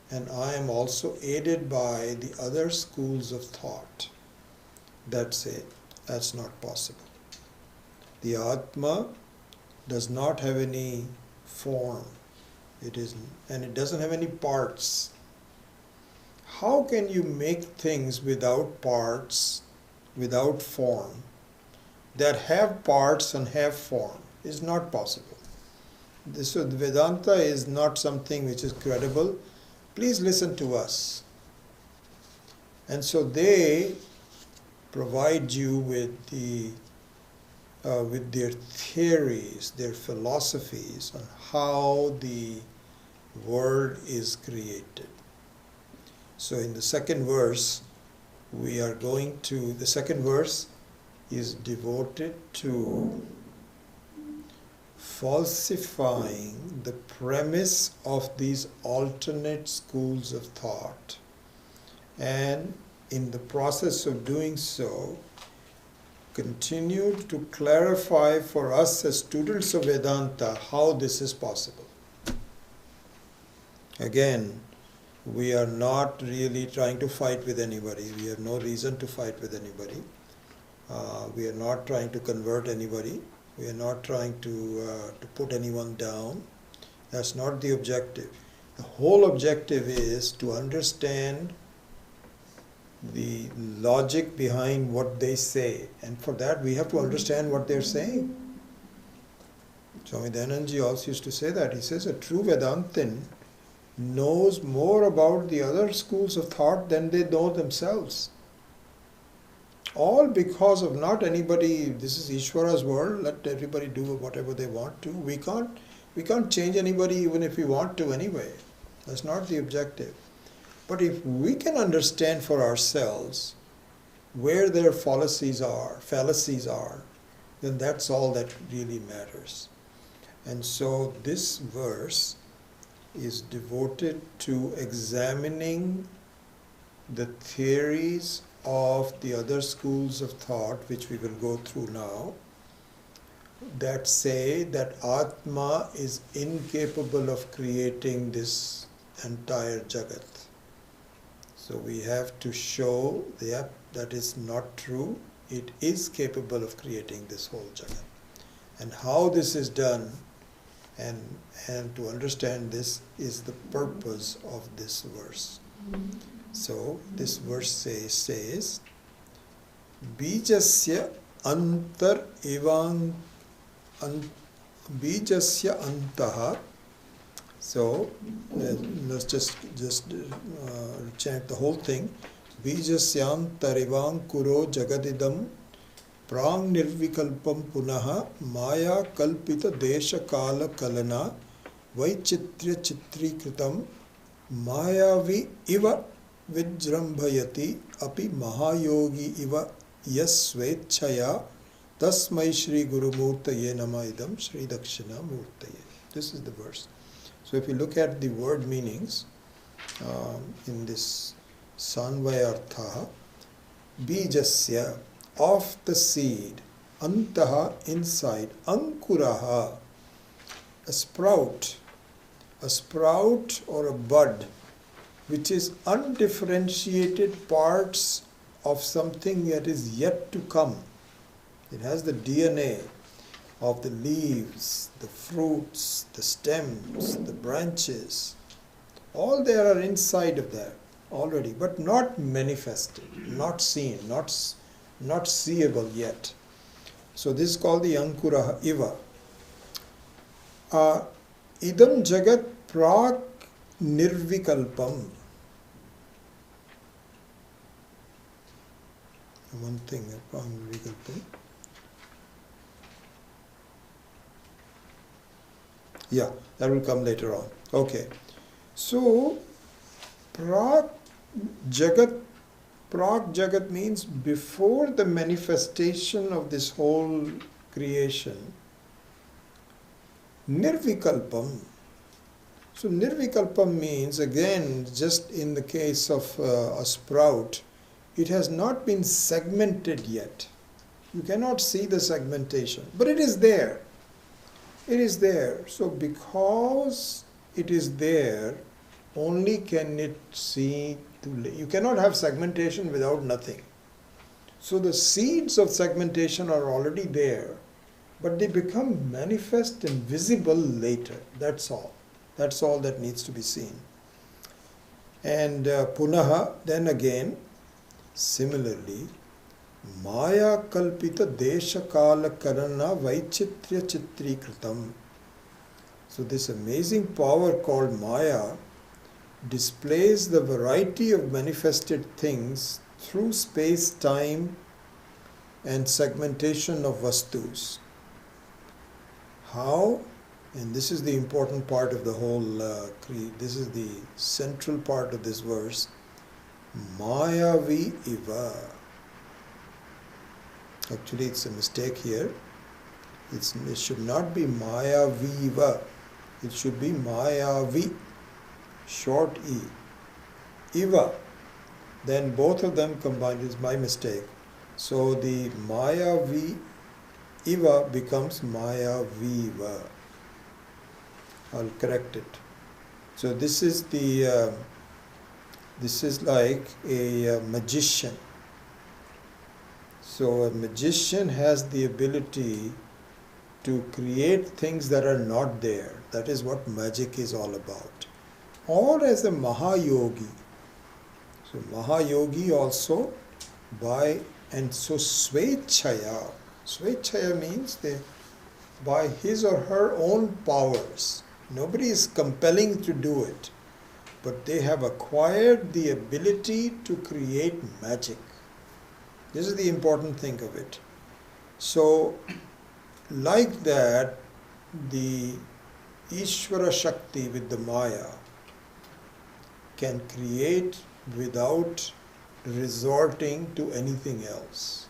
S1: And I am also aided by the other schools of thought that say that's not possible. The Atma does not have any form. And it doesn't have any parts. How can you make things without parts, without form, that have parts and have form? Is not possible. So the Vedanta is not something which is credible. Please listen to us. And so they provide you with their theories, their philosophies on how the world is created. So in the second verse, the second verse is devoted to falsifying the premise of these alternate schools of thought, and in the process of doing so, continued to clarify for us as students of Vedanta how this is possible. Again, we are not really trying to fight with anybody. We have no reason to fight with anybody. We are not trying to convert anybody. We are not trying to put anyone down. That's not the objective. The whole objective is to understand the logic behind what they say. And for that, we have to understand what they're saying. Swami Dayanandaji also used to say that. He says a true Vedantin knows more about the other schools of thought than they know themselves. All because of not anybody, this is Ishvara's world, let everybody do whatever they want to. We can't change anybody even if we want to anyway. That's not the objective. But if we can understand for ourselves where their fallacies are, then that's all that really matters. And so this verse is devoted to examining the theories of the other schools of thought, which we will go through now, that say that Atma is incapable of creating this entire Jagat. So we have to show that is not true. It is capable of creating this whole Jagat. And how this is done, and to understand this is the purpose of this verse. So this verse says Bijasya antar Bijasya antaha. So let's just chant the whole thing. Bijasyam tarivang kuro jagadidam prang nirvikalpam punaha maya kalpita desha kala kalana vaichitrya chitrikritam mayavi iva vijrambhayati api mahayogi iva yasvechaya tasmai Shri Guru Murtaye nama idam Shri Dakshina Murtaye. This is the verse. So if you look at the word meanings in this Sanvayartha, Bijasya, of the seed, Antaha, inside, Ankuraha, a sprout or a bud, which is undifferentiated parts of something that is yet to come. It has the DNA of the leaves, the fruits, the stems, the branches. All there are inside of that already, but not manifested, not seen, not seeable yet. So this is called the Ankura Iva. Idam Jagat Prak Nirvikalpam. One thing, Prak Nirvikalpam. Yeah, that will come later on. Okay. So, Prak Jagat means before the manifestation of this whole creation, Nirvikalpam. So, Nirvikalpam means, again, just in the case of a sprout, it has not been segmented yet. You cannot see the segmentation, but it is there. It is there. So because it is there, only can it see. You cannot have segmentation without nothing. So the seeds of segmentation are already there, but they become manifest and visible later. That's all. That's all that needs to be seen. And punaha, then again, similarly, Maya kalpita desha kala karana vaichitrya chitrikritam. So this amazing power called Maya displays the variety of manifested things through space, time and segmentation of vastus. How? And this is the important part of the whole creed. This is the central part of this verse. Mayavi iva. Actually, it's a mistake here. It should not be Mayaviva. It should be Mayavi, short E. Iva. Then both of them combined is my mistake. So the Mayavi Iva becomes Mayaviva. I'll correct it. So this is like a magician. So a magician has the ability to create things that are not there. That is what magic is all about. Or as a Mahayogi. So Mahayogi also so Svechaya. Svechaya means by his or her own powers. Nobody is compelling to do it. But they have acquired the ability to create magic. This is the important thing of it. So, like that, the Ishvara Shakti with the Maya can create without resorting to anything else.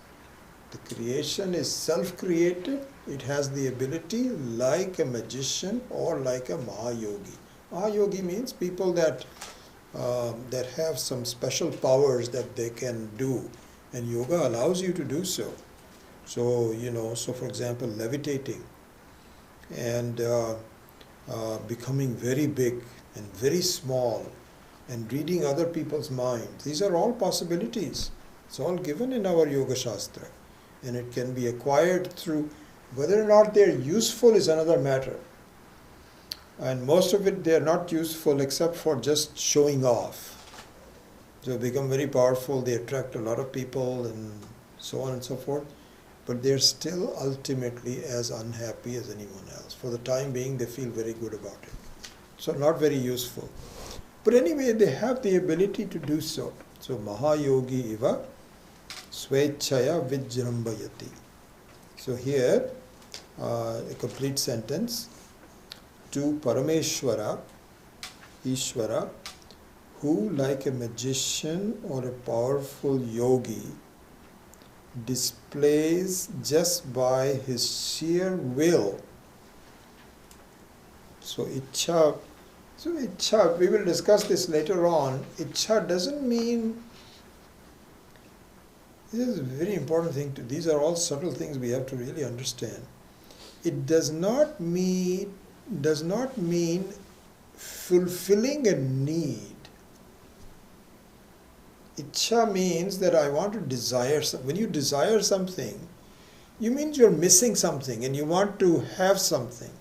S1: The creation is self-created. It has the ability like a magician or like a Mahayogi. Mahayogi means people that have some special powers that they can do. And yoga allows you to do so. So, so for example, levitating and becoming very big and very small and reading other people's minds. These are all possibilities. It's all given in our Yoga Shastra. And it can be acquired through, whether or not they're useful is another matter. And most of it, they're not useful except for just showing off. So they become very powerful, they attract a lot of people and so on and so forth. But they're still ultimately as unhappy as anyone else. For the time being, they feel very good about it. So not very useful. But anyway, they have the ability to do so. So Mahayogi iva swechaya vijrambayati. So here, a complete sentence. To Parameshwara, Ishvara, who like a magician or a powerful yogi displays just by his sheer will. So Ichha, we will discuss this later on. Ichha doesn't mean, this is a very important thing these are all subtle things we have to really understand. It does not mean fulfilling a need. Ichha means that I want to desire something. When you desire something, you mean you're missing something and you want to have something.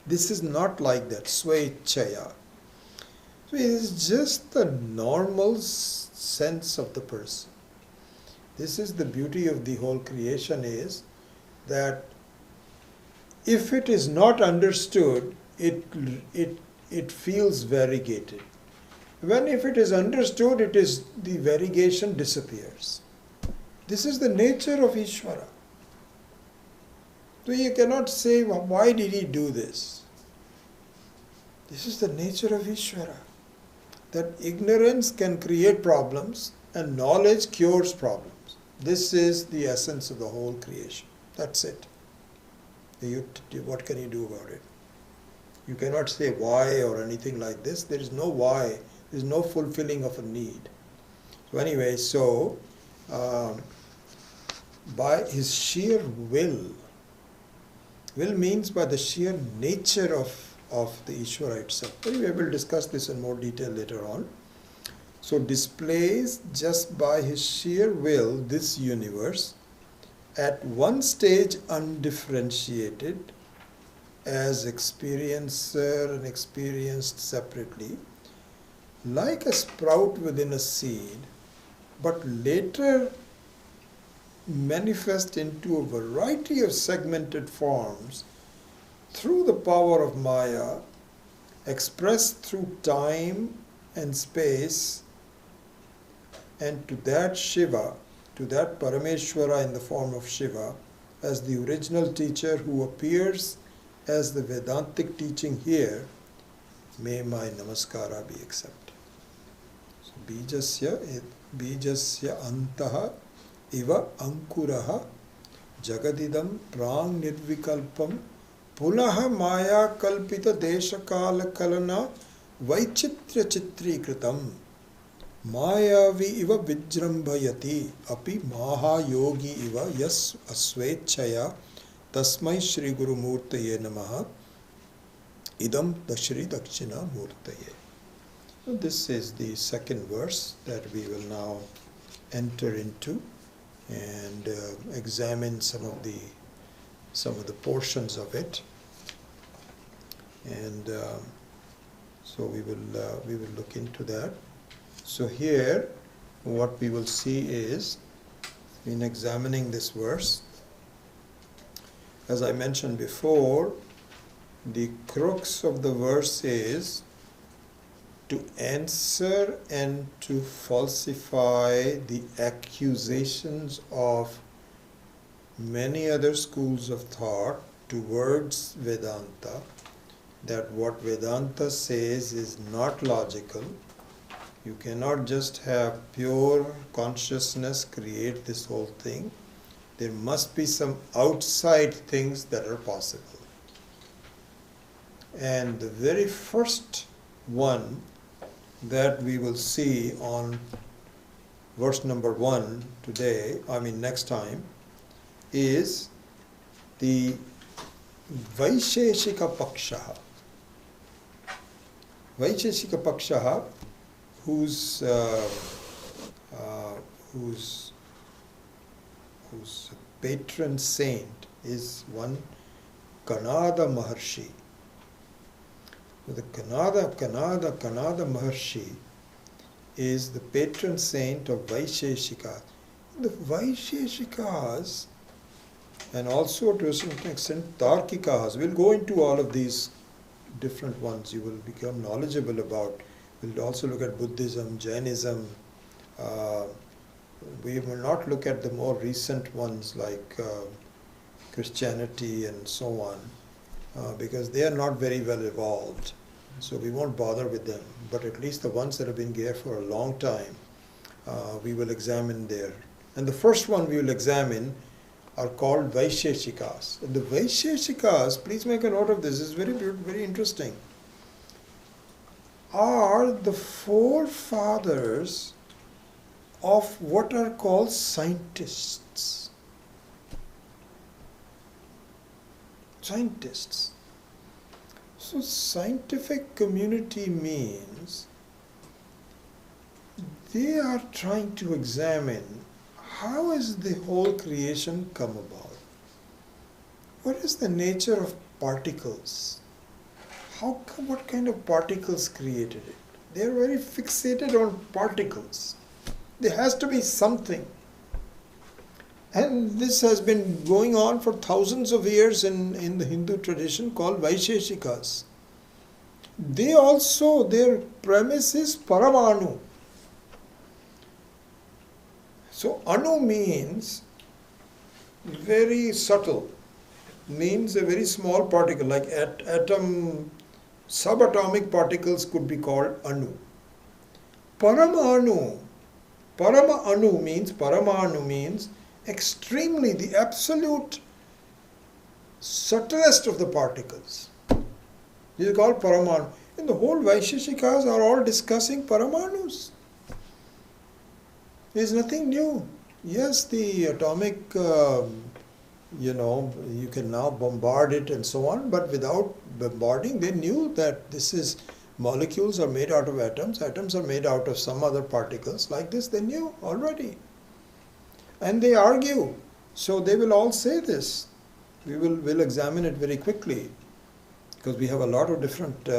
S1: This is not like that. Swechaya. So it is just the normal sense of the person. This is the beauty of the whole creation, is that if it is not understood, it feels variegated. When if it is understood, the variegation disappears. This is the nature of Ishvara. So you cannot say, well, why did he do this? This is the nature of Ishvara. That ignorance can create problems and knowledge cures problems. This is the essence of the whole creation. That's it. What can you do about it? You cannot say why or anything like this. There is no why. There is no fulfilling of a need. So anyway, by his sheer will means by the sheer nature of the Ishvara itself. Anyway, we'll discuss this in more detail later on. So displays just by his sheer will this universe, at one stage undifferentiated, as experiencer and experienced separately, like a sprout within a seed, but later manifest into a variety of segmented forms through the power of Maya, expressed through time and space, and to that Shiva, to that Parameshwara in the form of Shiva, as the original teacher who appears as the Vedantic teaching here, may my namaskara be accepted. So bijasya antaha iva ankuraha jagadidam prang nirvikalpam punaha maya kalpita deshakala kalana vaichitra chitrikritam mayavi iva vijrambayati api mahayogi iva yas asvechaya tasmai Shri Guru Murtaye namaha idam Shri Dakshina Murtaye. So this is the second verse that we will now enter into and examine some of the portions of it, and so we will look into that. So here, what we will see is, in examining this verse, as I mentioned before, the crux of the verse is to answer and to falsify the accusations of many other schools of thought towards Vedanta, that what Vedanta says is not logical. You cannot just have pure consciousness create this whole thing. There must be some outside things that are possible. And the very first one that we will see on verse number 1 today, next time, is the Vaisheshika Paksha. Vaisheshika Paksha, whose patron saint is one Kanada Maharshi. The Kanada Maharshi is the patron saint of Vaisheshika. The Vaisheshikas, and also to a certain extent Tarkikas, we'll go into all of these different ones. You will become knowledgeable about. We'll also look at Buddhism, Jainism. We will not look at the more recent ones like Christianity and so on, because they are not very well evolved. So we won't bother with them. But at least the ones that have been there for a long time, we will examine there. And the first one we will examine are called Vaisheshikas. And the Vaisheshikas, please make a note of this, is very, very interesting, are the forefathers of what are called scientists. Scientists. So scientific community means they are trying to examine how is the whole creation come about? What is the nature of particles? What kind of particles created it? They are very fixated on particles. There has to be something. And this has been going on for thousands of years in the Hindu tradition called Vaisheshikas. They also, their premise is Paramanu. So Anu means very subtle, means a very small particle, like atom, subatomic particles could be called Anu. Paramanu means extremely, the absolute subtlest of the particles. This is called Paramanu. And the whole Vaisheshikas are all discussing Paramanus. There is nothing new. Yes, the atomic, you can now bombard it and so on, but without bombarding, they knew that molecules are made out of atoms are made out of some other particles. Like this, they knew already. And they argue. So they will all say this. We'll examine it very quickly, because we have a lot of different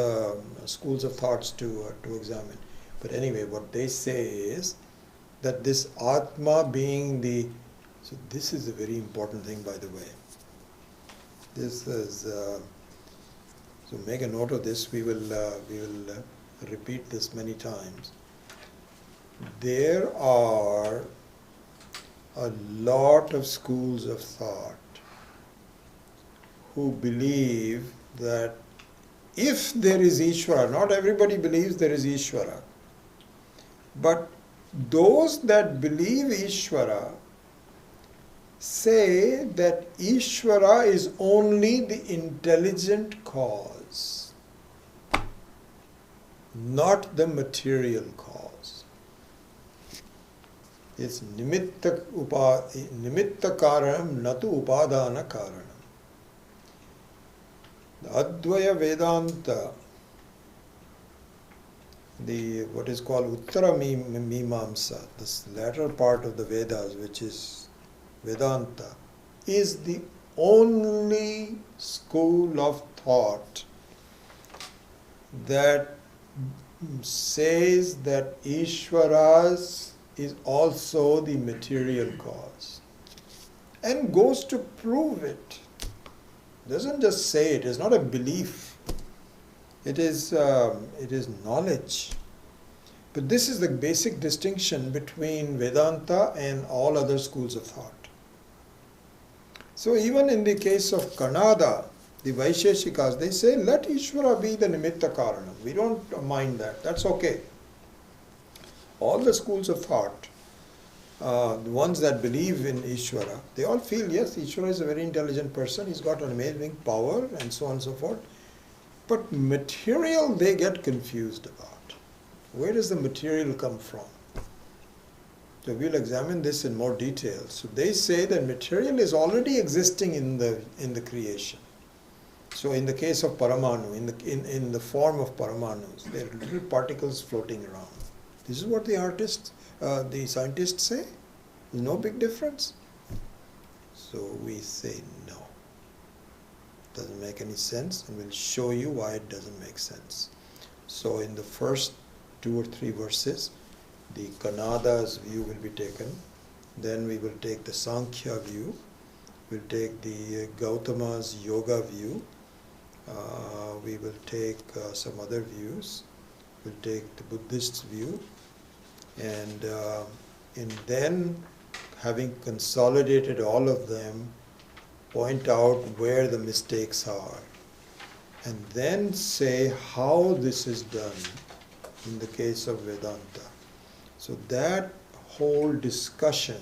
S1: schools of thoughts to examine. But anyway, what they say is that this Atma being so this is a very important thing, by the way. This is, so make a note of this, we will repeat this many times. There are a lot of schools of thought who believe that if there is Ishvara, not everybody believes there is Ishvara, but those that believe Ishvara say that Ishvara is only the intelligent cause, not the material cause. It's nimitta karanam natu upadana karanam. The Advaya Vedanta, what is called Uttara Mimamsa, this latter part of the Vedas, which is Vedanta, is the only school of thought that says that Ishvara is also the material cause and goes to prove it. Doesn't just say it. It's not a belief. It is knowledge. But this is the basic distinction between Vedanta and all other schools of thought. So even in the case of Kannada, the Vaisheshikas, they say, let Ishvara be the Nimitta Karanam. We don't mind that. That's okay. All the schools of thought, the ones that believe in Ishvara, they all feel, yes, Ishvara is a very intelligent person, he's got an amazing power, and so on and so forth. But material, they get confused about. Where does the material come from? So we'll examine this in more detail. So they say that material is already existing in the creation. So in the case of Paramanu, in the form of Paramanus, there are little particles floating around. This is what the scientists say. There's no big difference. So we say no. Doesn't make any sense, and we'll show you why it doesn't make sense. So in the first 2 or 3 verses, the Kanada's view will be taken. Then we will take the Sankhya view. We'll take the Gautama's yoga view. We will take some other views. We'll take the Buddhist view. And then, having consolidated all of them, point out where the mistakes are. And then say how this is done in the case of Vedanta. So that whole discussion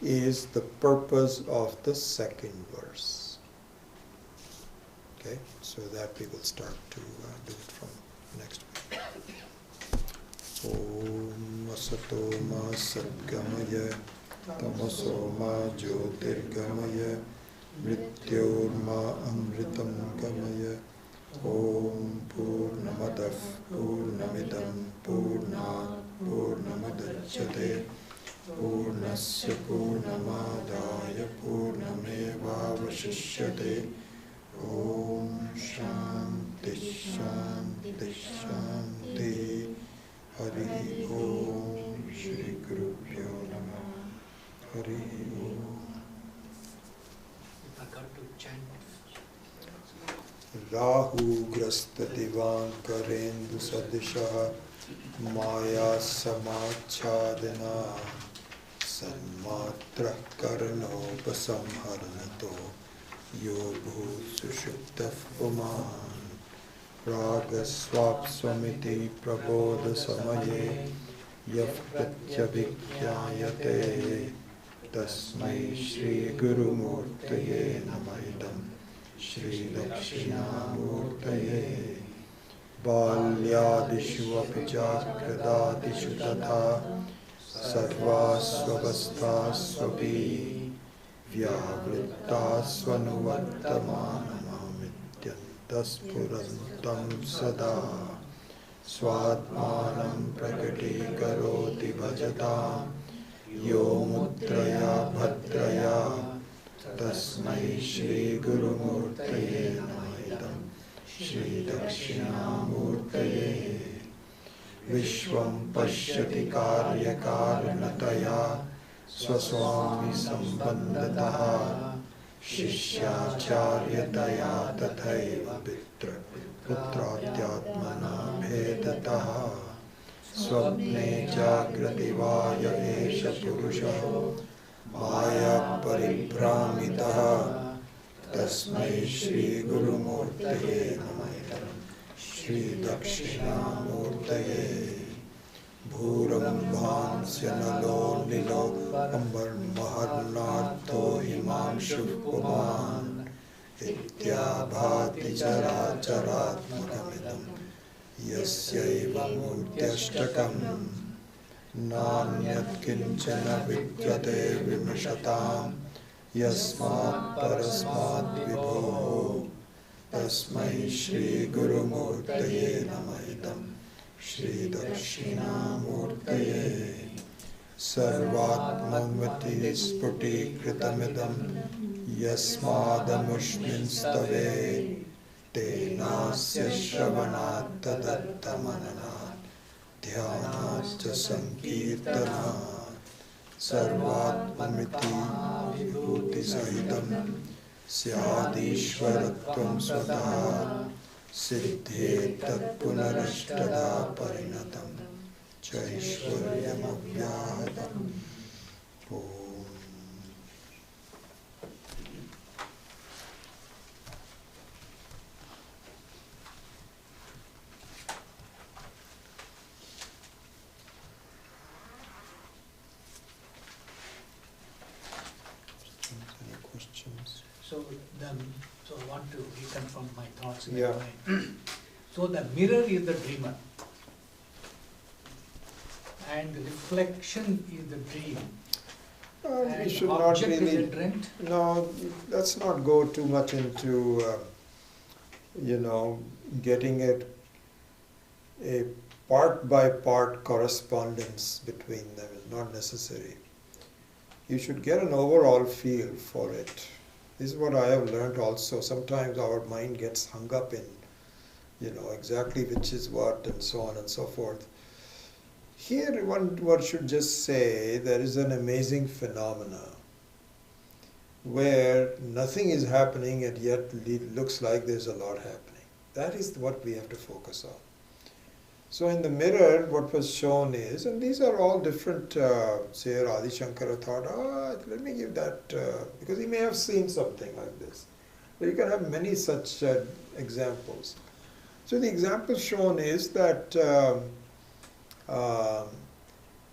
S1: is the purpose of the second verse. Okay, so that we will start to do it from next week. Om Asato Ma Satgamaya Tamaso Ma Jyotirgamaya Mrityorma Amritam Gamaya Om Purnamadav Purnamidam Purnat Purnamudachyate Purnasya Purnamadaya Purnamevavashishyate Om Shanti Shanti Shanti Hari Om Shri Gurubhyo Namah Hari Om.
S2: I got to chant.
S1: Rahu Grastadivan Karendu Sadisha Maya Samachadana Sanmatra Karanopasamharanato Yobhu Sushuptaf Puman Ragaswap Swamiti Prabodha Samaye Yafpratyabhikyayate Tasmai Shri Guru Murtaye Namaidam Shri Dakshina Murtaye Balyadishu Apijakradadishu Tatha Sarvasvavasthasvapi Vyavrittasvanuvartamanamamityantaspurantam Sada Swadmanam Prakati Karoti Bhajatam Yo Mutraya Bhadraya Tasmai Shri Guru Murtaye Namaidam Shri Dakshina Murtaye Vishwam Pashyati Karya Karanataya Swaswami Sambandataha Shishyacharyataya Tathaiva Pitra Putratyatmana Bhedataha Swapne Jagrati Vaya Esha Purusha Maya Paribhramitaha Tasmai Shri Guru Murtaye Namaidam Shri Dakshina Murtaye Bhuram Bhansya Nalo Nilo Ambar Maharnartho Himanshu Puman Ityabhati Chara Charatmakamidam Yasyaiva Murtyashtakam Nanyat Kinchana Vidyate Vimshatam Yasmat Parasmat Vibho Tasmai Shri Guru Murtaye Namaidam Shri Dakshina Murtaye Sarvatmamvati Sputi Kritamidam Yasmadamushmin Stave Tenasya Shravanat Tadattamananat Dhyanatya Sankirtanat Sarvatmamiti Vibhuti Sahitam Syadishwaratvam Svataha Siddhe Tat Punarashtada Parinatam Chaishwaryam Abhyahatam Om. Any questions?
S2: So I want to reconfirm my thoughts in
S1: Yeah.
S2: my mind. So the mirror is the dreamer, and the reflection is the dream.
S1: We
S2: And
S1: should not
S2: object is
S1: really.
S2: a dreamt.
S1: No, let's not go too much into, getting a part by part correspondence between them is not necessary. You should get an overall feel for it. This is what I have learned also. Sometimes our mind gets hung up in, exactly which is what and so on and so forth. Here one should just say there is an amazing phenomena where nothing is happening and yet it looks like there's a lot happening. That is what we have to focus on. So in the mirror, what was shown is, and these are all different, say Adi Shankara thought, let me give that, because he may have seen something like this. But you can have many such examples. So the example shown is that,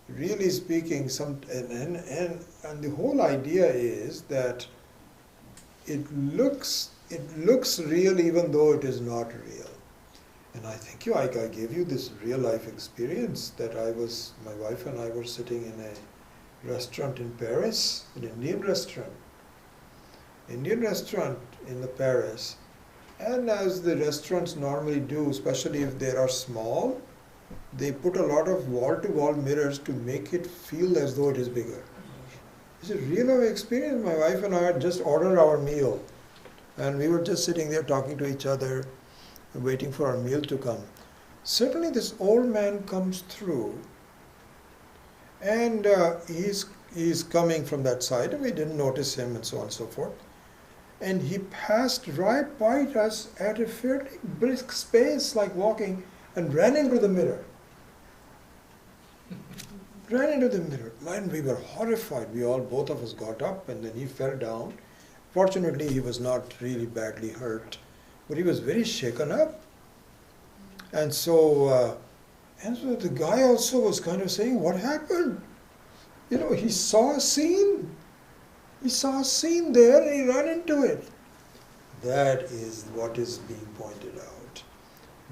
S1: really speaking, and the whole idea is that it looks real even though it is not real. And I think I gave you this real life experience that my wife and I were sitting in a restaurant in Paris, an Indian restaurant in the Paris, and as the restaurants normally do, especially if they are small, they put a lot of wall-to-wall mirrors to make it feel as though it is bigger. It's a real life experience. My wife and I had just ordered our meal, and we were just sitting there talking to each other, waiting for our meal to come. Suddenly this old man comes through, and he's coming from that side, and we didn't notice him and so on and so forth. And he passed right by us at a fairly brisk pace, like walking, and ran into the mirror. Man, we were horrified. Both of us got up, and then he fell down. Fortunately, he was not really badly hurt, but he was very shaken up. And so the guy also was kind of saying, what happened? He saw a scene. He saw a scene there and he ran into it. That is what is being pointed out.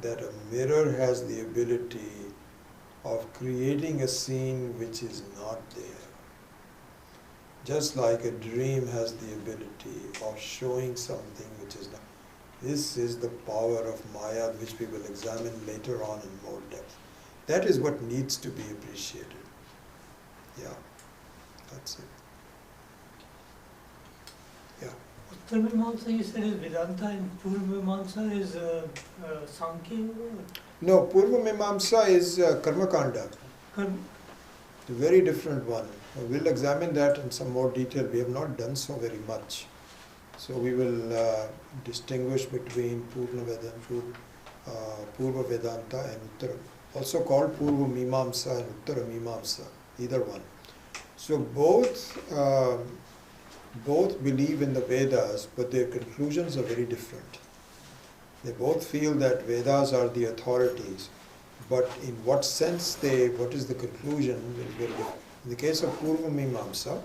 S1: That a mirror has the ability of creating a scene which is not there. Just like a dream has the ability of showing something which is not. This is the power of Maya, which we will examine later on in more depth. That is what needs to be appreciated. Yeah, that's it. Yeah.
S5: Uttar Mimamsa you said is Vedanta and Purva Mimamsa is Sankhya?
S1: No, Purva Mimamsa is Karma Kanda. A very different one. We'll examine that in some more detail. We have not done so very much. So we will distinguish between Purva Vedanta and Uttara. Also called Purva Mimamsa and Uttara Mimamsa, either one. So both believe in the Vedas, but their conclusions are very different. They both feel that Vedas are the authorities, but in what sense what is the conclusion is very different. In the case of Purva Mimamsa,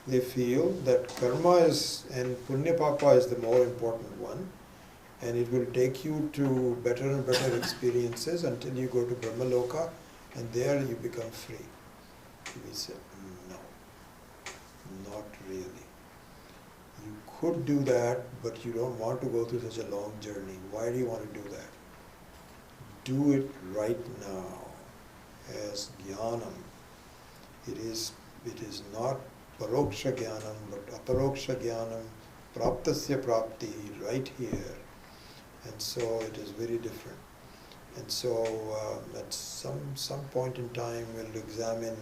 S1: they feel that karma is and punya papa is the more important one, and it will take you to better and better experiences until you go to Brahmaloka, and there you become free. We said, no, not really. You could do that, but you don't want to go through such a long journey. Why do you want to do that? Do it right now as jnanam. It is not paroksha jnanam, but aparoksha jnanam, praptasya prapti, right here. And so it is very different. And so at some point in time we'll examine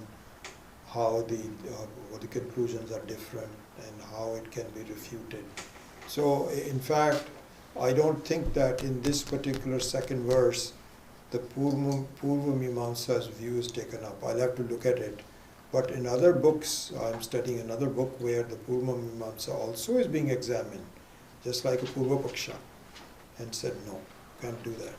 S1: how the conclusions are different and how it can be refuted. So in fact, I don't think that in this particular second verse the Purva Mimamsa's view is taken up. I'll have to look at it. But in other books, I'm studying another book where the Purva Mimamsa also is being examined, just like a Purva Paksha, and said, no, can't do that.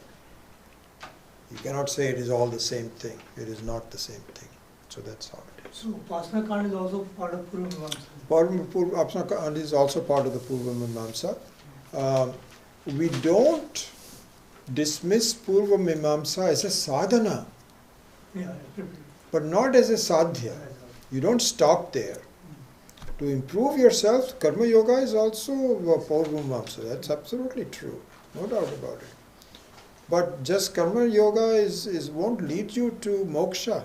S1: You cannot say it is all the same thing. It is not the same thing. So that's how it is.
S5: So Upasana Kand is also part of Purva Mimamsa?
S1: Upasana Kand is also part of the Purva Mimamsa. We don't dismiss Purva Mimamsa as a sadhana.
S5: Yeah.
S1: but not as a sadhya. You don't stop there. To improve yourself, karma yoga is also a purvamamsa. That's absolutely true, no doubt about it. But just karma yoga won't lead you to moksha.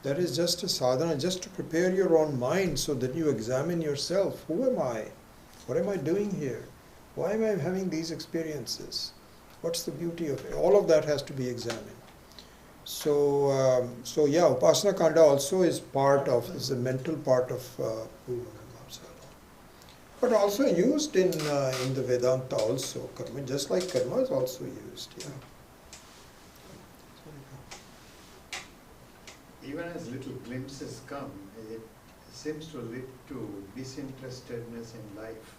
S1: That is just a sadhana, just to prepare your own mind so that you examine yourself. Who am I? What am I doing here? Why am I having these experiences? What's the beauty of it? All of that has to be examined. So yeah, Upasana Kanda also is a mental part of Purvamamsa. But also used in the Vedanta also. Karma, just like karma is also used. Yeah.
S6: Even as little glimpses come, it seems to lead to disinterestedness in life.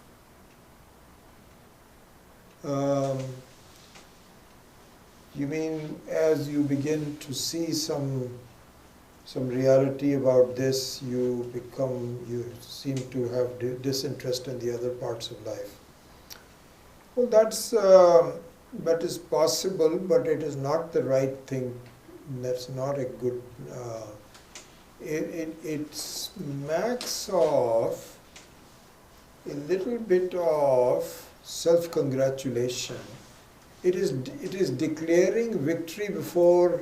S1: You mean as you begin to see some reality about this, you seem to have disinterest in the other parts of life? Well, that is possible, but it is not the right thing. That's not a good. It smacks of a little bit of self-congratulation. It is declaring victory before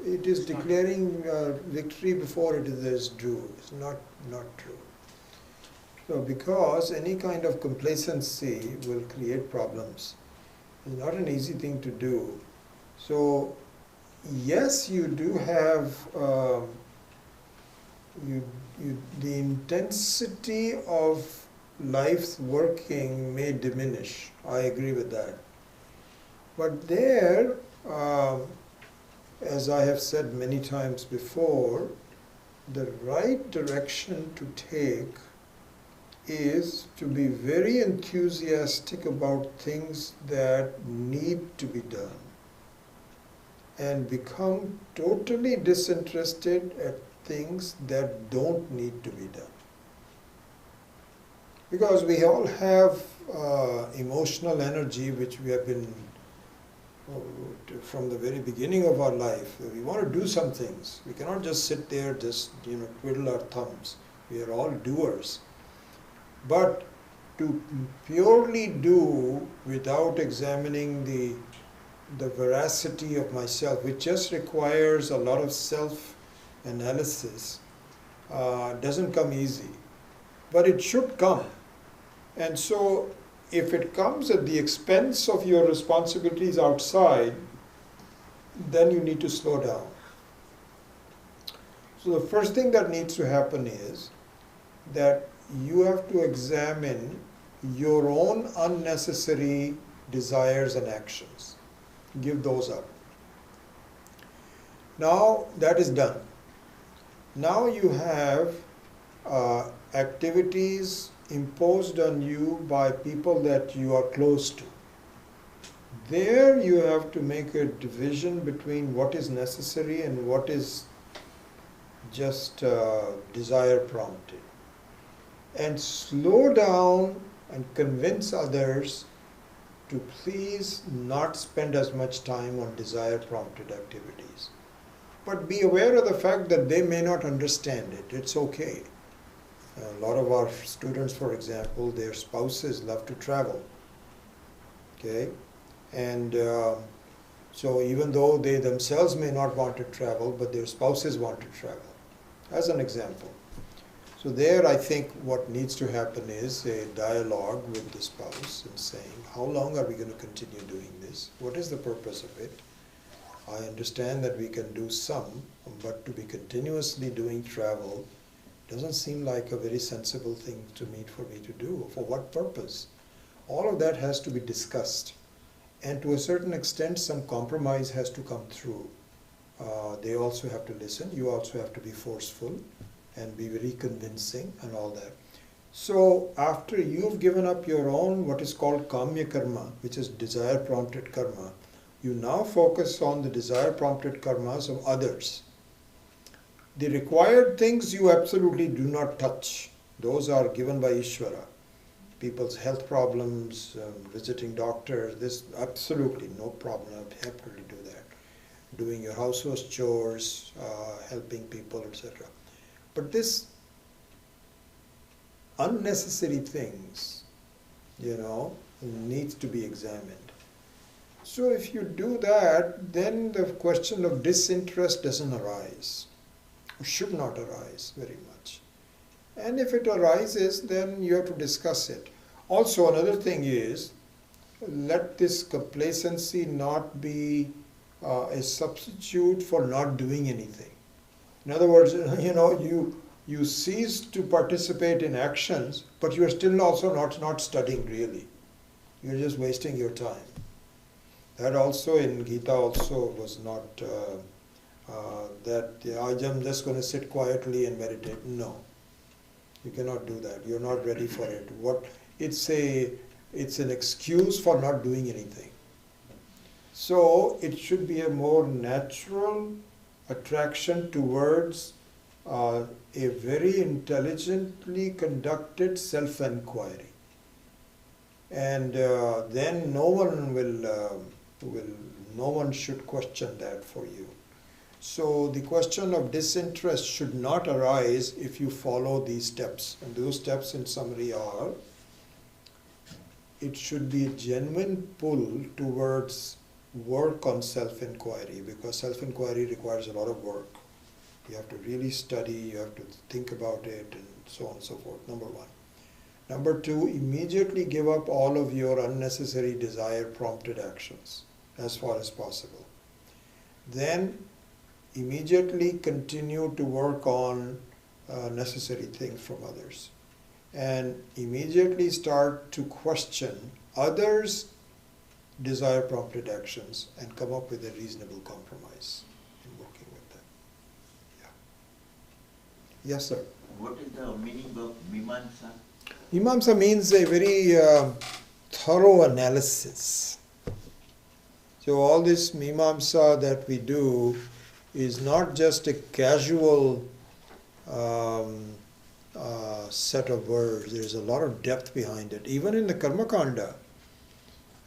S1: it is declaring victory before it is due. It's not true. So because any kind of complacency will create problems. It's not an easy thing to do. So yes, you do have the intensity of life's working may diminish. I agree with that. But there, as I have said many times before, the right direction to take is to be very enthusiastic about things that need to be done and become totally disinterested at things that don't need to be done. Because we all have emotional energy which we have been from the very beginning of our life. We want to do some things. We cannot just sit there, just twiddle our thumbs. We are all doers. But to purely do without examining the veracity of myself, which just requires a lot of self-analysis, doesn't come easy. But it should come. And so if it comes at the expense of your responsibilities outside, then you need to slow down. So the first thing that needs to happen is that you have to examine your own unnecessary desires and actions. Give those up. Now that is done. Now you have activities imposed on you by people that you are close to. There you have to make a division between what is necessary and what is just desire prompted. And slow down and convince others to please not spend as much time on desire prompted activities. But be aware of the fact that they may not understand it. It's okay. A lot of our students, for example, their spouses love to travel. Okay? And so even though they themselves may not want to travel, but their spouses want to travel. As an example. So there I think what needs to happen is a dialogue with the spouse and saying, how long are we going to continue doing this? What is the purpose of it? I understand that we can do some, but to be continuously doing travel doesn't seem like a very sensible thing for me to do. For what purpose? All of that has to be discussed. And to a certain extent, some compromise has to come through. They also have to listen. You also have to be forceful and be very convincing and all that. So after you've given up your own what is called kamya karma, which is desire prompted karma, you now focus on the desire prompted karmas of others. The required things you absolutely do not touch. Those are given by Ishvara. People's health problems, visiting doctors, this absolutely no problem. I happily do that. doing your household chores, helping people, etc. But this unnecessary things, needs to be examined. So if you do that, then the question of disinterest doesn't arise, or should not arise very much. And if it arises, then you have to discuss it. Also, another thing is, let this complacency not be a substitute for not doing anything. In other words, you cease to participate in actions, but you are still also not studying really. You're just wasting your time. That also in Gita also was not that I'm just going to sit quietly and meditate. No, you cannot do that. You're not ready for it. It's an excuse for not doing anything. So it should be a more natural attraction towards a very intelligently conducted self-enquiry, and then no one should question that for you. So the question of disinterest should not arise if you follow these steps, and those steps in summary are: it should be a genuine pull towards work on self-inquiry, because self-inquiry requires a lot of work. You have to really study, you have to think about it, and so on and so forth, number one. Number two, immediately give up all of your unnecessary desire-prompted actions as far as possible. Then immediately continue to work on necessary things from others. And immediately start to question others' desire-prompted actions and come up with a reasonable compromise in working with them. Yeah. Yes, sir.
S7: What is the meaning of Mimamsa?
S1: Mimamsa means a very thorough analysis. So all this Mimamsa that we do is not just a casual set of words. There is a lot of depth behind it. Even in the Karma Kanda,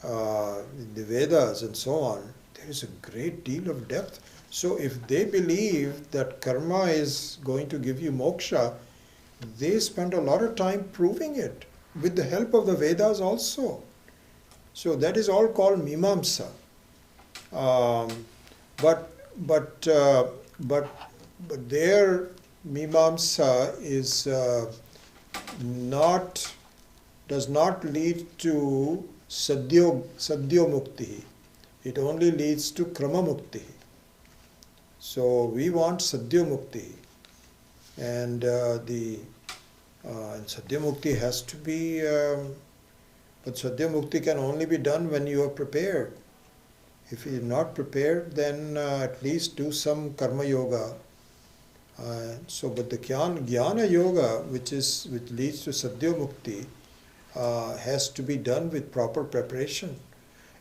S1: in the Vedas and so on, there is a great deal of depth. So if they believe that karma is going to give you moksha, they spend a lot of time proving it with the help of the Vedas also. So that is all called Mimamsa. But their Mimamsa is does not lead to Sadhyo Mukti. It only leads to Krama Mukti. So we want Sadhyo Mukti, and Sadhya Mukti has to be, but Sadhya Mukti can only be done when you are prepared. If you are not prepared, then at least do some Karma Yoga. But the Jnana Yoga, which leads to Sadhya Mukti, has to be done with proper preparation.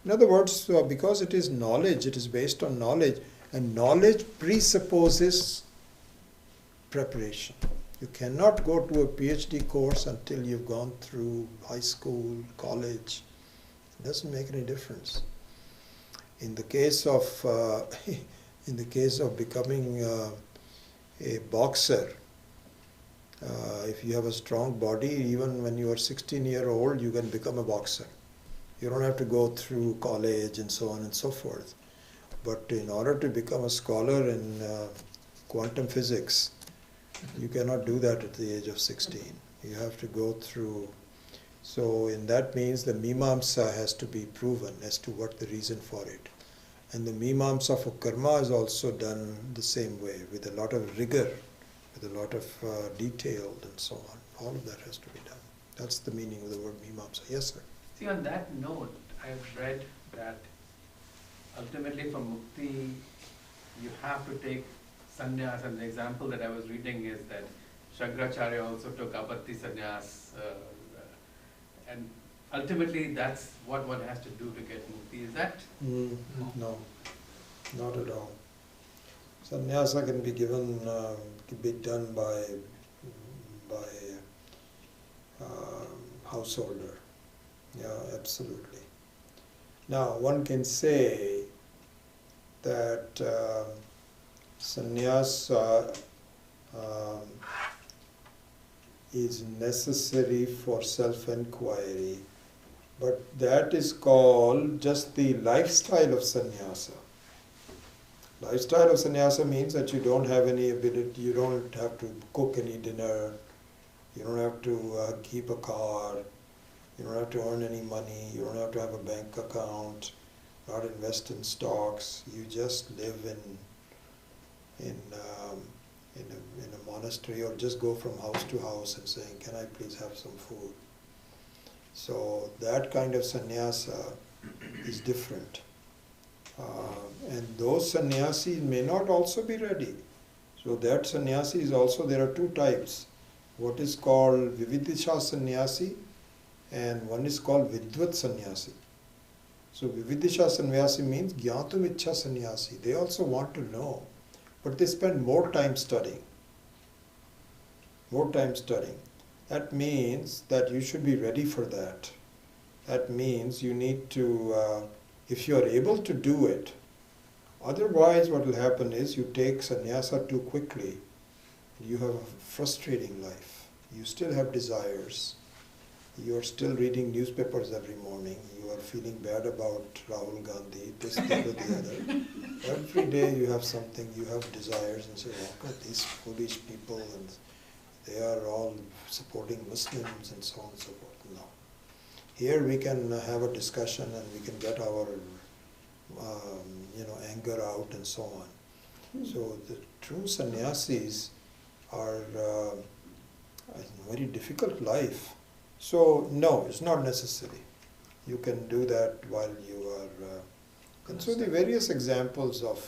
S1: In other words, because it is knowledge, it is based on knowledge, and knowledge presupposes preparation. You cannot go to a PhD course until you've gone through high school, college. It doesn't make any difference. In the case of becoming a boxer, if you have a strong body, even when you are 16-year-old, you can become a boxer. You don't have to go through college and so on and so forth. But in order to become a scholar in quantum physics, you cannot do that at the age of 16. You have to go through. So in that means the Mimamsa has to be proven as to what the reason for it. And the Mimamsa for karma is also done the same way, with a lot of rigor, with a lot of detailed and so on. All of that has to be done. That's the meaning of the word Mimamsa. Yes, sir.
S2: See, on that note, I've read that ultimately for mukti, you have to take sannyas, and the example that I was reading is that Shankaracharya also took apatti sannyas, and ultimately that's what one has to do to get mukti. Is that?
S1: No, not at all. Sannyasa can be given, can be done by householder. Yeah, absolutely. Now, one can say that sannyasa is necessary for self-inquiry, but that is called just the lifestyle of sannyasa. Lifestyle of sannyasa means that you don't have any ability, you don't have to cook any dinner, you don't have to keep a car, you don't have to earn any money, you don't have to have a bank account, not invest in stocks. You just live in a monastery, or just go from house to house and saying, "Can I please have some food?" So that kind of sannyasa is different. And those sannyasis may not also be ready. So that sannyasi is also, there are two types. What is called Vividisha sannyasi, and one is called Vidvat sannyasi. So Vividisha sannyasi means Jnatum Ichha sannyasi. They also want to know, but they spend more time studying. More time studying. That means that you should be ready for that. That means you need to, if you are able to do it, otherwise what will happen is you take sannyasa too quickly, you have a frustrating life. You still have desires. You are still reading newspapers every morning. You are feeling bad about Rahul Gandhi, this, that, or the other. Every day you have something, you have desires, and say, look at these foolish people, and they are all supporting Muslims, and so on and so forth. No. Here we can have a discussion, and we can get our anger out, and so on. So the true sannyasis are a very difficult life. So no, it's not necessary. You can do that while you are. And so the various examples of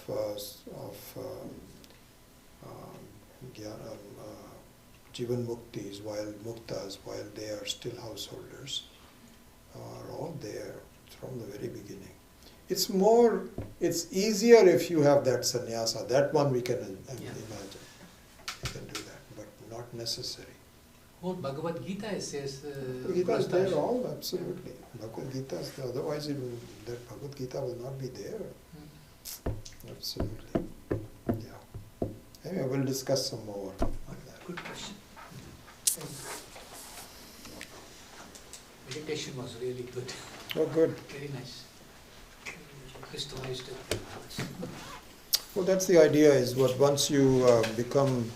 S1: Jivan Muktis, while Muktas, while they are still householders, are all there from the very beginning. It's easier if you have that sannyasa. That one we can imagine. You can do that, but not necessary.
S8: Whole Bhagavad Gita says.
S1: Gita is there all, absolutely. Bhagavad Gita is there, otherwise that Bhagavad Gita will not be there. Absolutely. Yeah. Anyway, we'll discuss some more on that.
S8: Good question. Meditation was really good.
S1: Oh, good.
S8: Very nice. Crystallized it.
S1: Well, that's the idea, is what once you become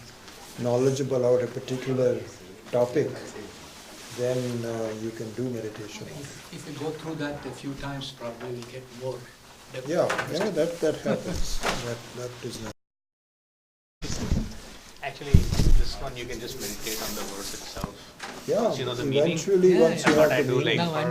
S1: knowledgeable about a particular topic, then you can do meditation.
S8: If you go through that a few times, probably we'll get more depth.
S1: Yeah, that happens. that is not.
S4: Actually, this one you can just meditate on the verse itself.
S1: Yeah,
S4: Once you know the meaning.
S1: eventually once you
S4: But
S1: have
S4: I
S1: the
S4: do
S1: meaning.
S4: like
S8: Now I